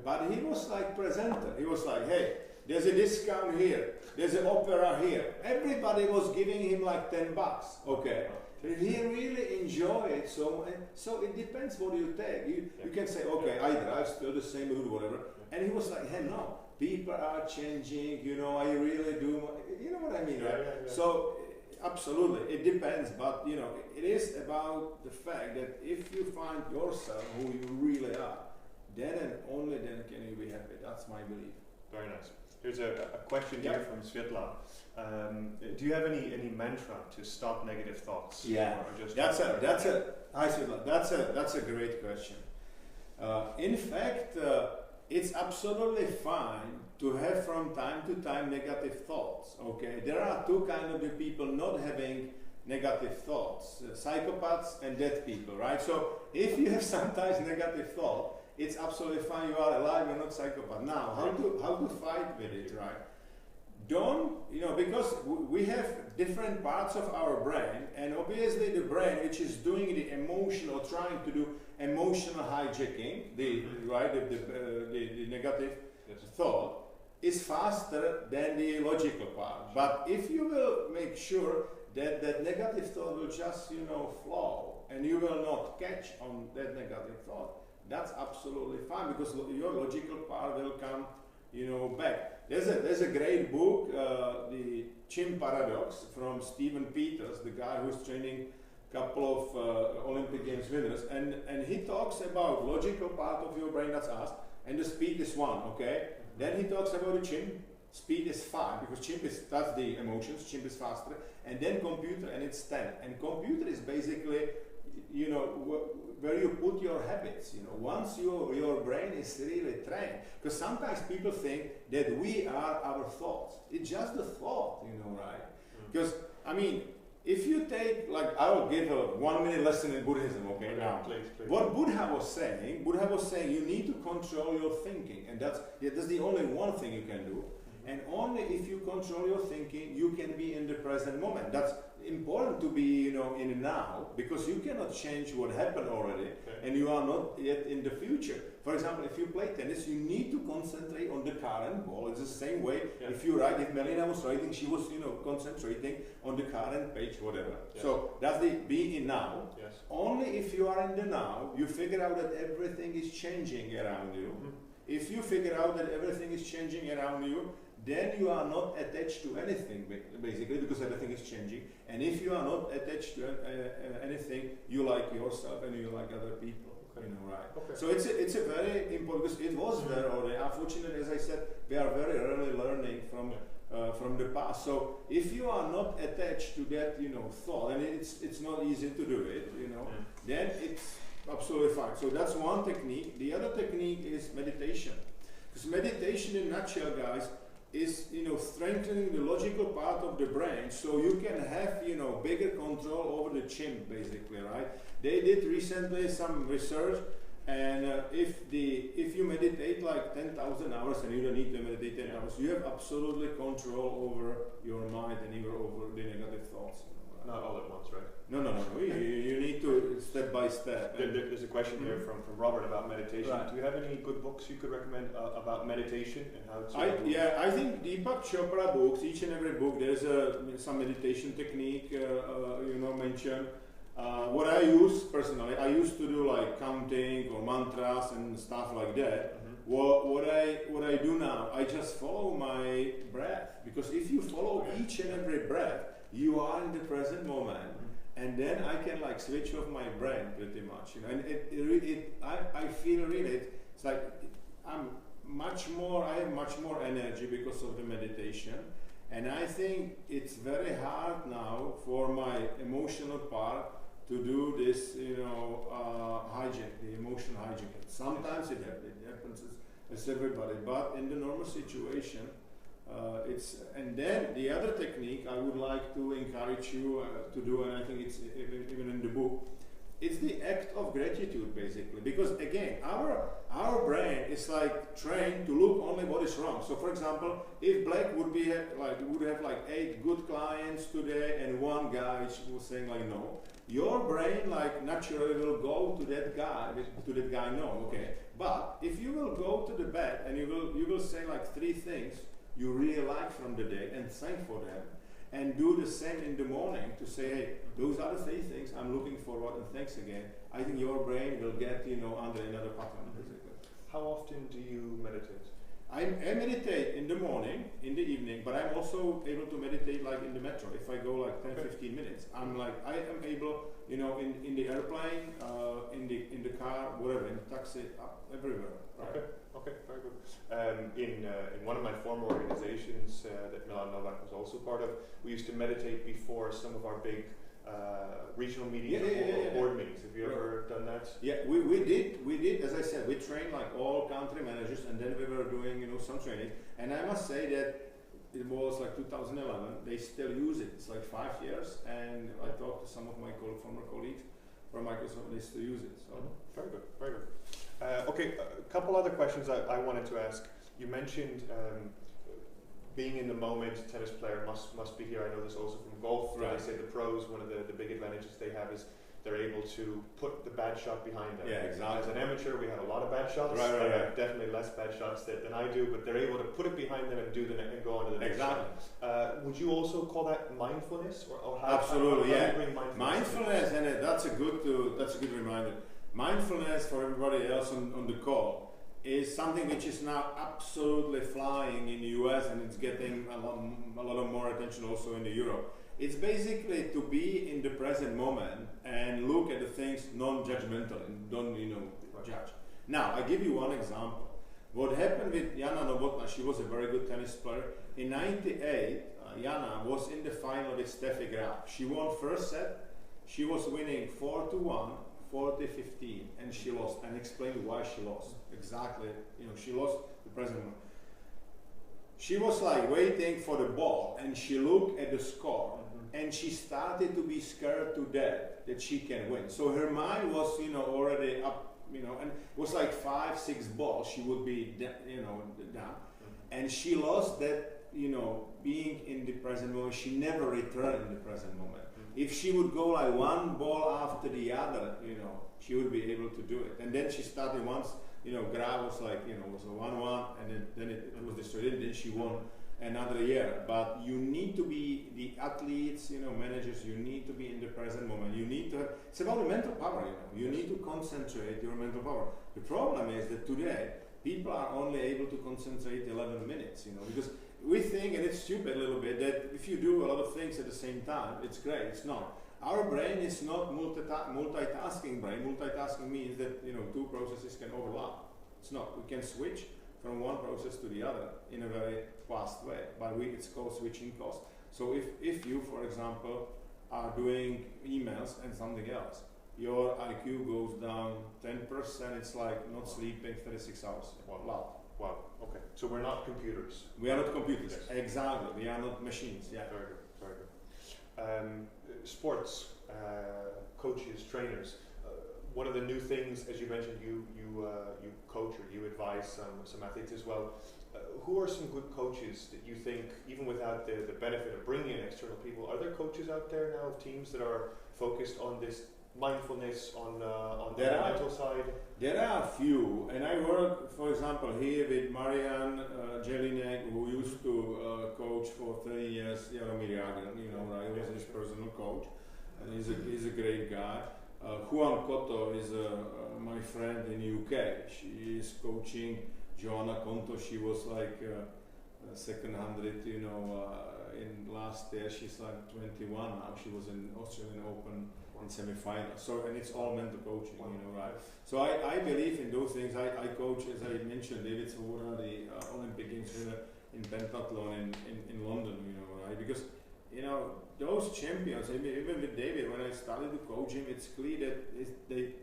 But he was like presenter. He was like, hey, there's a discount here. There's an opera here. Everybody was giving him like $10, okay? He really enjoyed it, so it depends what you take. You can say, okay, I drive still the same route, whatever. And he was like, hey, no, people are changing, you know, I really do, you know what I mean, right? So, absolutely, it depends, but, you know, it is about the fact that if you find yourself who you really are, then and only then can you be happy. That's my belief. Very nice. Here's a question here from Svetla. Do you have any mantra to stop negative thoughts? Yeah, or just that's a great question. In fact, it's absolutely fine to have from time to time negative thoughts. Okay, there are two kinds of the people not having negative thoughts: psychopaths and dead people, right? So if you have sometimes negative thought, it's absolutely fine. You are alive. You're not psychopath. Now, how to fight with it, right? Don't, because we have different parts of our brain, and obviously the brain, which is doing the emotional, trying to do emotional hijacking, the negative thought, is faster than the logical part. But if you will make sure that that negative thought will just, flow, and you will not catch on that negative thought, that's absolutely fine, because your logical part will come, back. There's a great book, The Chimp Paradox, from Stephen Peters, the guy who's training a couple of Olympic Games winners, and he talks about logical part of your brain, that's us, and the speed is 1, okay? Then he talks about the chimp, speed is 5, because that's the emotions, chimp is faster, and then computer, and it's 10. And computer is basically, where you put your habits, once your brain is really trained. Because sometimes people think that we are our thoughts. It's just the thought, right? Because, if you take, I will give a 1-minute lesson in Buddhism, okay, now. Please. What Buddha was saying, you need to control your thinking, and that's the only one thing you can do. And only if you control your thinking, you can be in the present moment. That's important to be, in the now, because you cannot change what happened already, and you are not yet in the future. For example, if you play tennis, you need to concentrate on the current ball. It's the same way if you write. If Melina was writing, she was, concentrating on the current page, whatever. Yes. So that's the be in now. Yes. Only if you are in the now, you figure out that everything is changing around you. If you figure out that everything is changing around you, then you are not attached to anything, basically, because everything is changing. And if you are not attached to anything, you like yourself and you like other people. Right? Okay. So it's a very important, because it was there already. Unfortunately, as I said, we are very early learning from the past. So if you are not attached to that, thought, and it's not easy to do it, then it's absolutely fine. So that's one technique. The other technique is meditation. Because meditation, in a nutshell, guys, is strengthening the logical part of the brain, so you can have bigger control over the chimp, basically, right? They did recently some research, and if you meditate like 10,000 hours, and you don't need to meditate 10 hours, you have absolutely control over your mind and even over the negative thoughts. Not all at once, right? No. You need to step by step. There's a question here from Robert about meditation. Right. Do you have any good books you could recommend about meditation and how to? I think Deepak Chopra books. Each and every book, there's some meditation technique, mentioned. What I use personally, I used to do like counting or mantras and stuff like that. What I do now, I just follow my breath, because if you follow each and every breath, you are in the present moment, and then I can switch off my brain pretty much, and I feel really, it's like I have much more energy because of the meditation, and I think it's very hard now for my emotional part to do this, hijack, the emotional hijacking. Sometimes it happens, it's everybody, but in the normal situation, and then the other technique I would like to encourage you to do, and I think it's even in the book, it's the act of gratitude, basically, because again, our brain is trained to look only what is wrong. So for example, if Black would have 8 good clients today and 1 guy was saying no, your brain naturally will go to that guy no, okay. But if you will go to the bed and you will say 3 things you really like from the day and thank for them, and do the same in the morning to say, hey, those are the 3 things I'm looking forward, and thanks again. I think your brain will get under another pattern, basically. How often do you meditate? I meditate in the morning, in the evening, but I'm also able to meditate in the metro. If I go 10-15 minutes, I am able, in the airplane, in the car, whatever, in the taxi, everywhere. Right? Okay, very good. In one of my former organizations that Milan Novak was also part of, we used to meditate before some of our big regional meetings or board meetings. Have you ever done that? Nice. Yeah, we did, as I said, we trained like all country managers, and then we were doing, some training. And I must say that it was like 2011, they still use it. It's like 5 years, and I talked to some of my former colleagues from Microsoft, they still use it. So Very good, very good. Okay, a couple other questions I wanted to ask. You mentioned being in the moment, tennis player must be here. I know this also from golf. Right. They say the pros, one of the big advantages they have is they're able to put the bad shot behind them. Yeah, exactly. As an amateur, we have a lot of bad shots. Right. Definitely less bad shots than I do, but they're able to put it behind them and and go on to the next Exactly. shot. Would you also call that mindfulness, or how? Absolutely, how yeah. do you bring Mindfulness, and that's a good reminder. Mindfulness for everybody else on the call is something which is now absolutely flying in the US, and it's getting a lot of more attention also in Europe. It's basically to be in the present moment and look at the things non-judgmental and don't judge. Now I give you one example. What happened with Jana Novotná? She was a very good tennis player. In '98, Jana was in the final with Steffi Graf. She won first set. She was winning 4-1, 40-15, and she lost. And explained why she lost. Exactly, she lost the present moment. She was like waiting for the ball, and she looked at the score. And she started to be scared to death that she can win. So her mind was, already up, and it was like 5-6 balls. She would be, down. And she lost that, being in the present moment. She never returned in the present moment. If she would go like one ball after the other, she would be able to do it. And then she started once, Graf was like, was a 1-1, and then it was destroyed. And then she won another year. But you need to be the athletes, managers, you need to be in the present moment. You need to have, it's about the mental power, you need to concentrate your mental power. The problem is that today people are only able to concentrate 11 minutes, because we think, and it's stupid a little bit, that if you do a lot of things at the same time, it's great. It's not. Our brain is not multitasking brain. Multitasking means that two processes can overlap. It's not. We can switch from one process to the other in a very fast way. But it's called switching costs. So if you, for example, are doing emails and something else, your IQ goes down 10%. It's like not sleeping 36 hours. Wow. Okay. So we're not computers. We are not computers. Yes. Exactly. We are not machines. Yeah. Very good. Sports, coaches, trainers. One of the new things, as you mentioned, you coach or you advise some athletes as well. Who are some good coaches that you think, even without the benefit of bringing in external people, are there coaches out there now of teams that are focused on this mindfulness on the mental side? There are a few, and I work, for example, here with Marian Jelinek, who used to coach for 30 years, Jaromír Jágr, he was his personal coach, and he's a great guy. Juan Cotto is my friend in UK. She is coaching Joanna Konto. She was like second 100, in last year. She's like 21 now. She was in Australian Open in semi-final. So, and it's all mental coaching, right? So I believe in those things. I coach, as I mentioned, David Svoboda, the Olympic Games winner in pentathlon in London, right? Because those champions, even with David, when I started to coach him, it's clear that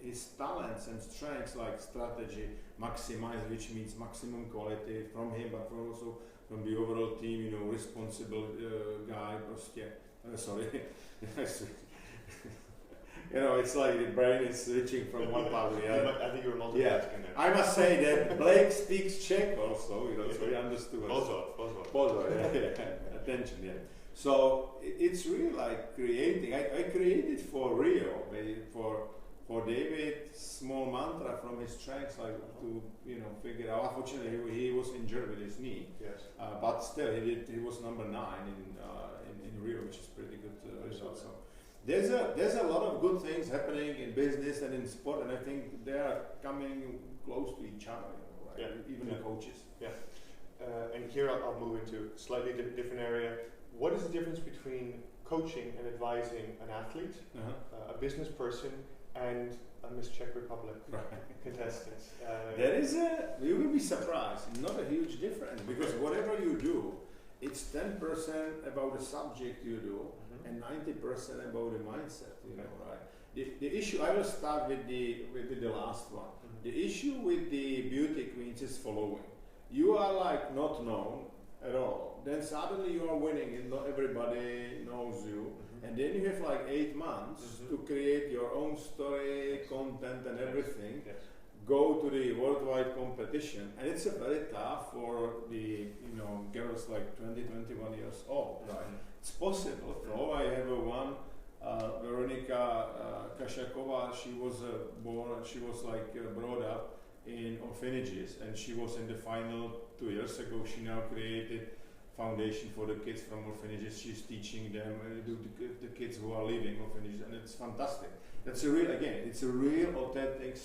his talents and strengths, like strategy, maximize, which means maximum quality from him, but also from the overall team, responsible guy, sorry. It's like the brain is switching from one part to the other. I think you were multitasking there. I must say that Blake speaks Czech also, so he understood us. Pozor, yeah. Attention, yeah. So it's really like creating. I created for Rio, for David, small mantra from his strengths, like to figure out. Unfortunately, he was injured with his knee. Yes. But still, he was number 9 in Rio, which is pretty good result. So there's a lot of good things happening in business and in sport, and I think they are coming close to each other. Right? Yeah. Even the coaches. Yeah. And here I'll move into a slightly different area. What is the difference between coaching and advising an athlete, a business person, and a Miss Czech Republic contestant? You will be surprised, not a huge difference, because whatever you do, it's 10% about the subject you do, and 90% about the mindset, right? the issue, I will start with the last one. The issue with the beauty queens is following. You are like not known at all. Then suddenly you are winning and not everybody knows you. And then you have like 8 months to create your own story, content and everything. Go to the worldwide competition, and it's a very tough for the girls like 20, 21 years old. Right? It's possible. So I have one, Veronika Kashakova. She was born. She was like brought up in orphanages, and she was in the final 2 years ago. She now created foundation for the kids from orphanages. She's teaching them the kids who are leaving orphanages, and it's fantastic. That's a real, again, it's a real authentic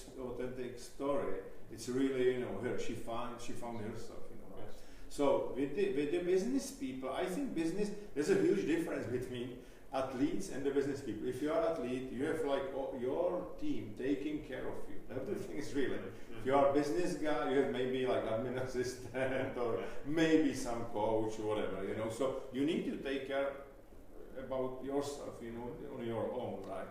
story. It's really, her. She found herself, Right? Yes. So with the business people, I think there's a huge difference between athletes and the business people. If you are an athlete, you have like your team taking care of you. Everything is really. If you are a business guy, you have maybe like admin assistant or maybe some coach or whatever, So you need to take care about yourself, on your own, right?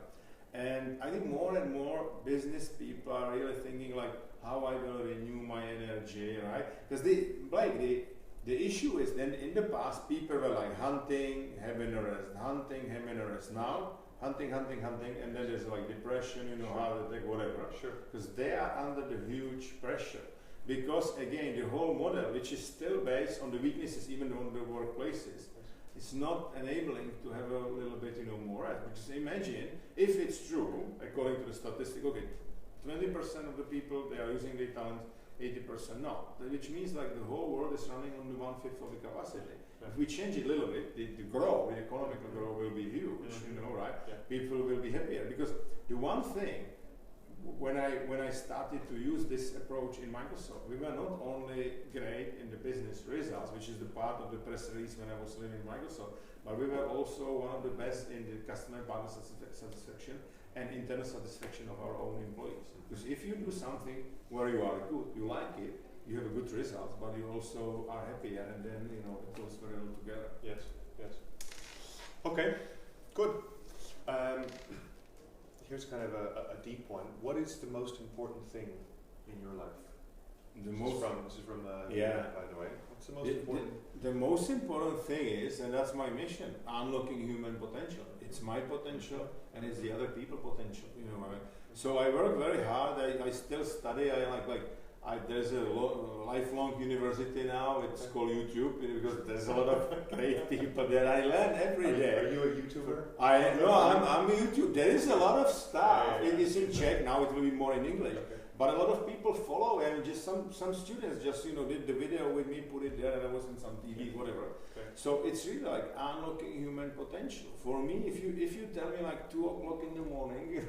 And I think more and more business people are really thinking like how I will renew my energy, right? Because the issue is then in the past people were like hunting, having a rest, hunting, having a rest. Now hunting, and then there's like depression, heart attack, whatever. Sure. Because they are under the huge pressure. Because again, the whole model, which is still based on the weaknesses, even on the workplaces, it's not enabling to have a little bit, more rest. Because imagine if it's true, according to the statistic, okay, 20% of the people they are using their talent, 80% not. Which means like the whole world is running on the 1/5 of the capacity. Yeah. If we change it a little bit, the economic growth will be huge, right? Yeah. People will be happier because the one thing when I started to use this approach in Microsoft, we were not only great in the business results, which is the part of the press release when I was leaving Microsoft, but we were also one of the best in the customer partner satisfaction and internal satisfaction of our own employees. Because if you do something where you are good, you like it, you have a good results, but you also are happier, and then it goes very well together. Yes. Okay, good. Here's kind of a deep one. What is the most important thing in your life? This is from by the way. What's the most important? The most important thing is, and that's my mission, unlocking human potential. It's my potential and it's the other people's potential. So I work very hard. I still study. There's a lifelong university now. It's called YouTube because there's a lot of great people there. I learn every day. Are you a YouTuber? I'm a YouTuber. There is a lot of stuff. It is in Czech now. It will be more in English. Okay. But a lot of people follow, and just some students just did the video with me, put it there, and I was in some TV, whatever. Okay. So it's really like unlocking human potential. For me, if you tell me like 2 o'clock in the morning,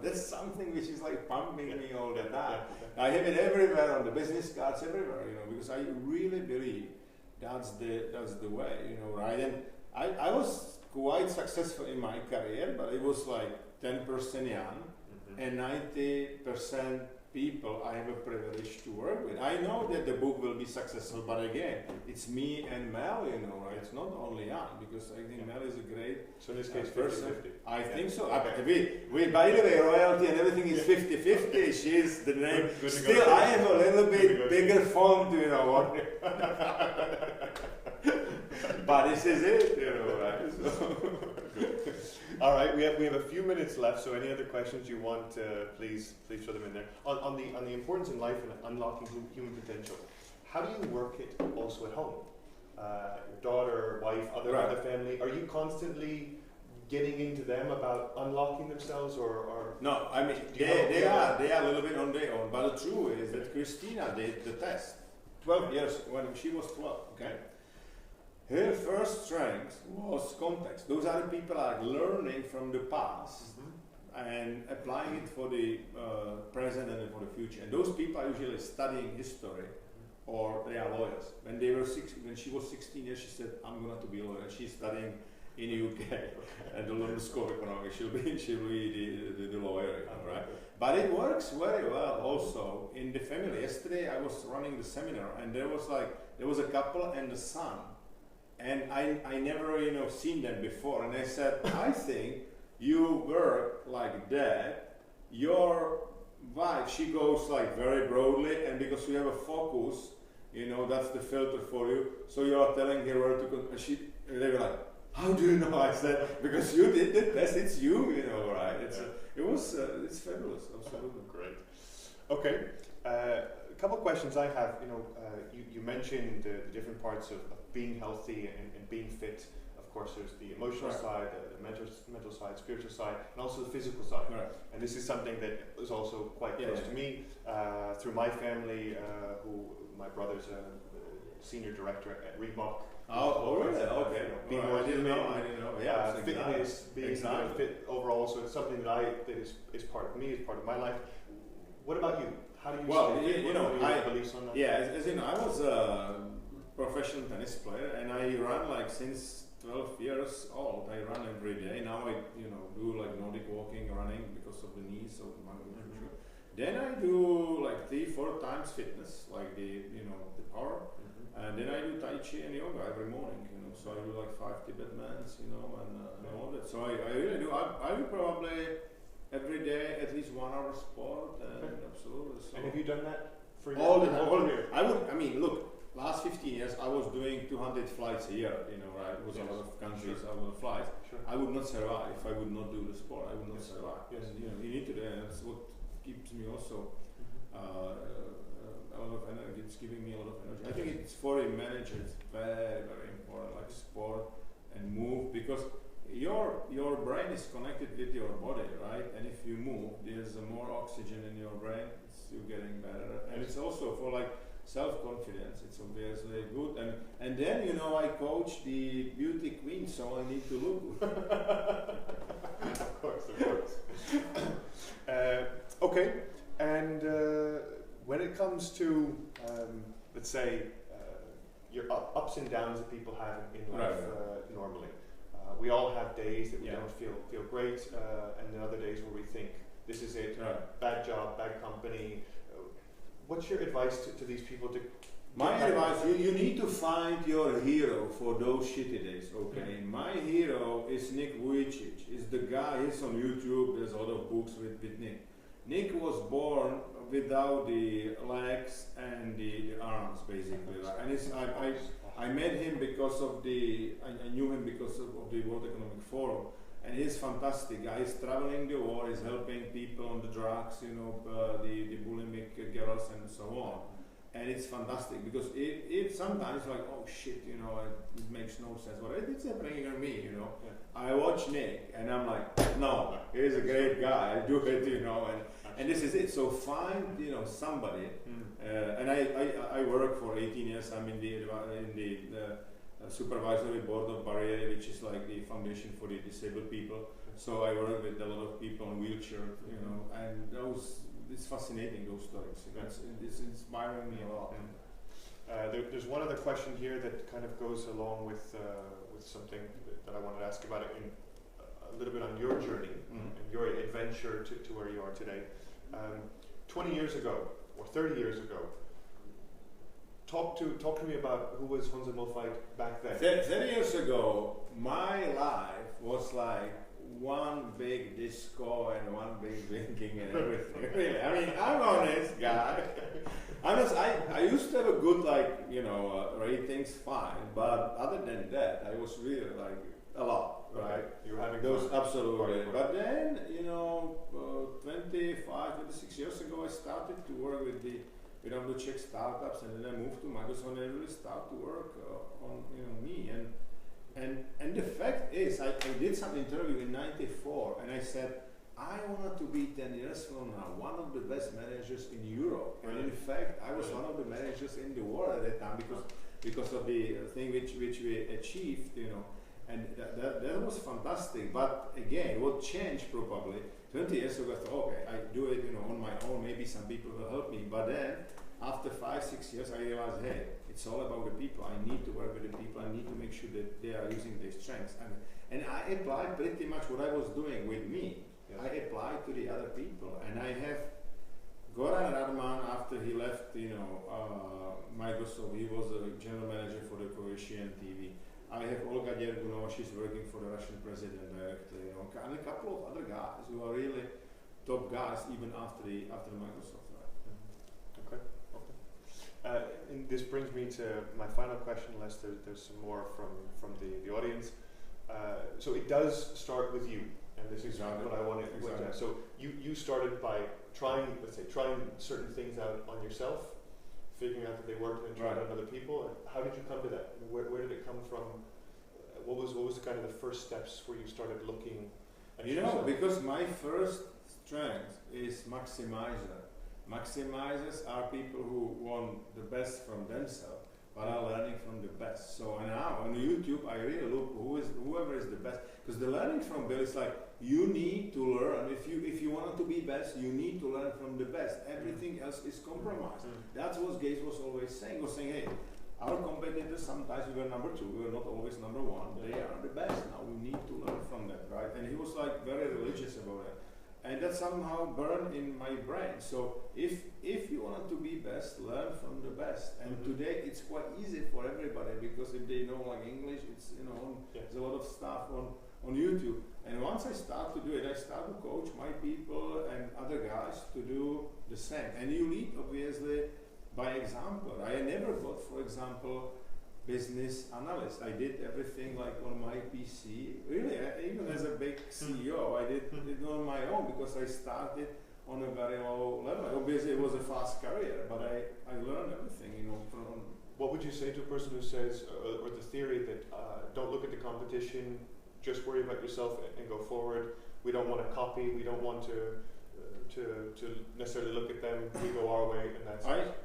that's something which is like pumping me all the time. I have it everywhere on the business cards, everywhere, because I really believe that's the way, right? And I was quite successful in my career, but it was like 10% young and 90% people I have a privilege to work with. I know that the book will be successful, but again, it's me and Mel, right? It's not only Jan, because I think Mel is a great so in this case, person. 50-50. I think so. We by the way, royalty and everything is 50-50. She's the name. Still, I have a little bit bigger font, what? But this is it, right? So. All right, we have a few minutes left. So any other questions you want, please throw them in there. On the importance in life and unlocking human potential. How do you work it also at home? Your daughter, wife, other family. Are you constantly getting into them about unlocking themselves, or no? I mean, they are a little bit on their own. But the truth is that Christina did the test 12 years when she was 12. Okay. Her first strength was context. Those other people are learning from the past and applying it for the present and for the future. And those people are usually studying history, or they are lawyers. When she was 16 years, she said, "I'm going to be a lawyer." And she's studying in the UK at the London School of Economics. She'll be the lawyer, right? But it works very well also in the family. Yesterday I was running the seminar, and there was a couple and a son. And I never, seen them before. And I said, I think you work like that, your wife, she goes like very broadly, and because you have a focus, you know, that's the filter for you. So you are telling her where to they were like, how do you know? I said, because you did the test, it's you, you know, right? It's it's fabulous, absolutely. Great. Okay, a couple of questions I have. You know, you mentioned the different parts of being healthy and being fit. Of course, there's the emotional side, the mental side, spiritual side, and also the physical side. Right. And this is something that is also quite close to me through my family. Who my brother's a senior director at Reebok. Oh, really? Okay. Being I didn't know. Yeah, fitness, being fit overall. So it's something that is part of me, is part of my life. What about you? How do you? Well, stay fit? you know, what are your beliefs on that? Yeah, as you know, I was a professional tennis player, and I run like since 12 years old. I run every day. Now I, you know, do like Nordic walking, running because of the knees, so my Then I do like 3-4 times fitness, like the power. And then I do Tai Chi and yoga every morning, you know. So I do like 5 Tibetan-mans, you know, and all that. So I really do. I do probably every day at least 1 hour sport, and absolutely. So and have you done that for your all whole year? I mean, look, last 15 years I was doing 200 flights a year, you know, right? It was a lot of countries, a lot of flights. Sure. I would not survive if I would not do the sport. I would not survive. Yes. And, you know, you need to do it. That's what keeps me also. A lot of energy. It's giving me a lot of energy. I think it's for a manager. It's very, very important. Like sport and move, because your brain is connected with your body, right? And if you move, there's more oxygen in your brain. You're getting better, and it's also for like self-confidence. It's obviously good. And then, you know, I coach the beauty queen, so I need to look good. Of course. Okay, and when it comes to, let's say, your ups and downs that people have in life normally, we all have days that we don't feel great, and then other days where we think, this is it, bad job, bad company. What's your advice to these people? My advice, you need to find your hero for those shitty days, okay? My hero is Nick Vujicic. Is the guy, he's on YouTube, there's a lot of books with Nick. Nick was born without the legs and the arms, basically. And I met him because of I knew him because of the World Economic Forum. And he's fantastic guy. He's traveling the world, he's helping people on the drugs, you know, the bulimic girls and so on. And it's fantastic because it sometimes like, oh shit, you know, it makes no sense. But it's happening on me, you know. Yeah. I watch Nick and I'm like, no, he's a great guy. I do it, you know, and this is it. So find, you know, somebody. And I work for 18 years. I'm in the supervisory board of Barriere, which is like the foundation for the disabled people. So I work with a lot of people in wheelchair, you know, and it's fascinating, those stories. It's inspiring me a lot. There's one other question here that kind of goes along with something that I wanted to ask about it in a little bit on your journey and your adventure to where you are today. 20 years ago or 30 years ago, talk to me about who was Jan Mühlfeit back then. 30 years ago, my life was like one big disco and one big drinking and everything. Really, I mean, I'm an honest guy. I used to have a good, like, you know, ratings, fine, but other than that, I was really like a lot, right? You were having those fun. Absolutely. But then, you know, 26 years ago, I started to work with the Czech startups, and then I moved to Microsoft and I really started to work on, you know, me. And the fact is, I did some interview in '94, and I said, I wanted to be 10 years from now one of the best managers in Europe. And in fact, I was one of the managers in the world at that time because of the thing which we achieved, you know. And that was fantastic. But again, what changed probably 20 years ago, I thought, okay, I do it, you know, on my own. Maybe some people will help me. But then, after 5-6 years, I realized, hey, it's all about the people. I need to work with the people. I need to make sure that they are using their strengths. And I applied pretty much what I was doing with me. Yes. I applied to the other people. And I have Goran Radman, after he left, you know, Microsoft, he was a general manager for the Croatian TV. I have Olga Dergunova, she's working for the Russian president directly, you know, and a couple of other guys who are really top guys even after the Microsoft. Right? Okay. And this brings me to my final question, unless there's some more from the audience. So it does start with you, and this is what I want to. So you started by trying certain things out on yourself, figuring out that they worked, and trying it on other people. How did you come to that? Where did it come from? What was the kind of the first steps where you started looking at yourself? Because my first strength is maximizer. Maximizers are people who want the best from themselves, but are learning from the best. So now on YouTube, I really look whoever is the best, because the learning from Bill is like you need to learn. If you want to be best, you need to learn from the best. Everything else is compromised. That's what Gates was always saying. Was saying, hey, our competitors sometimes we were number 2, we were not always number 1. They are the best now. We need to learn from that, right? And he was like very religious about it. And that somehow burned in my brain. So if you want to be best, learn from the best. And today it's quite easy for everybody, because if they know like English, it's there's a lot of stuff on YouTube. And once I start to do it, I start to coach my people and other guys to do the same. And you lead obviously by example. I never got, for example, business analyst. I did everything like on my PC. Really, even as a big CEO, I did it on my own, because I started on a very low level. Obviously, it was a fast career, but I learned everything, from. What would you say to a person who says, or the theory that don't look at the competition, just worry about yourself and go forward? We don't want to copy. We don't want to necessarily look at them. We go our way, and that's it.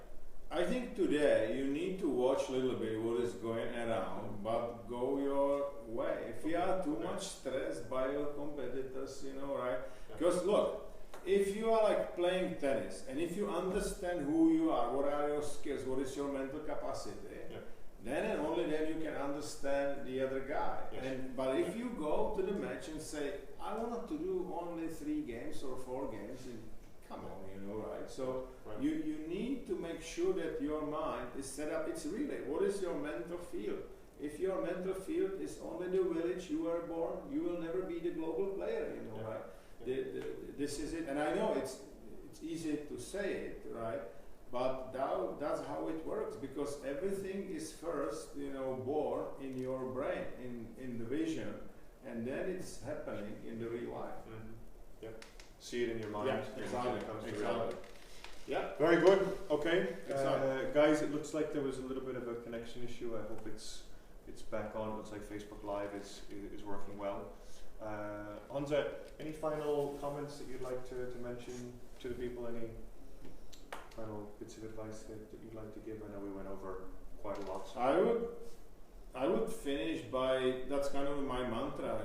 I think today you need to watch a little bit what is going around, but go your way. If you are too much stressed by your competitors, right? Because look, if you are like playing tennis, and if you understand who you are, what are your skills, what is your mental capacity, then and only then you can understand the other guy. But if you go to the match and say, I want to do only 3 games or 4 games, come on, right? So you need to make sure that your mind is set up. It's really, what is your mental field? If your mental field is only the village you were born, you will never be the global player, right? This is it. And I know it's easy to say it, right? But that's how it works, because everything is first, born in your brain, in the vision, and then it's happening in the real life. See it in your mind. Exactly. It comes to reality. Very good. Okay, guys. It looks like there was a little bit of a connection issue. I hope it's back on. It looks like Facebook Live is working well. Honza, any final comments that you'd like to mention to the people? Any final bits of advice that you'd like to give? I know we went over quite a lot. So. I would finish by, that's kind of my mantra,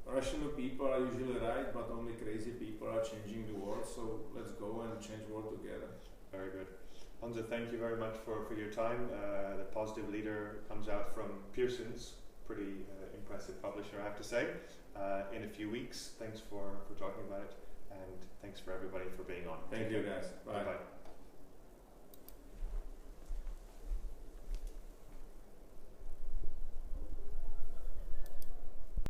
Rational people are usually right, but only crazy people are changing the world. So let's go and change the world together. Very good. Honza, thank you very much for your time. The Positive Leader comes out from Pearson's, pretty impressive publisher, I have to say, in a few weeks. Thanks for talking about it, and thanks for everybody for being on. Thank you, guys. Bye. Bye.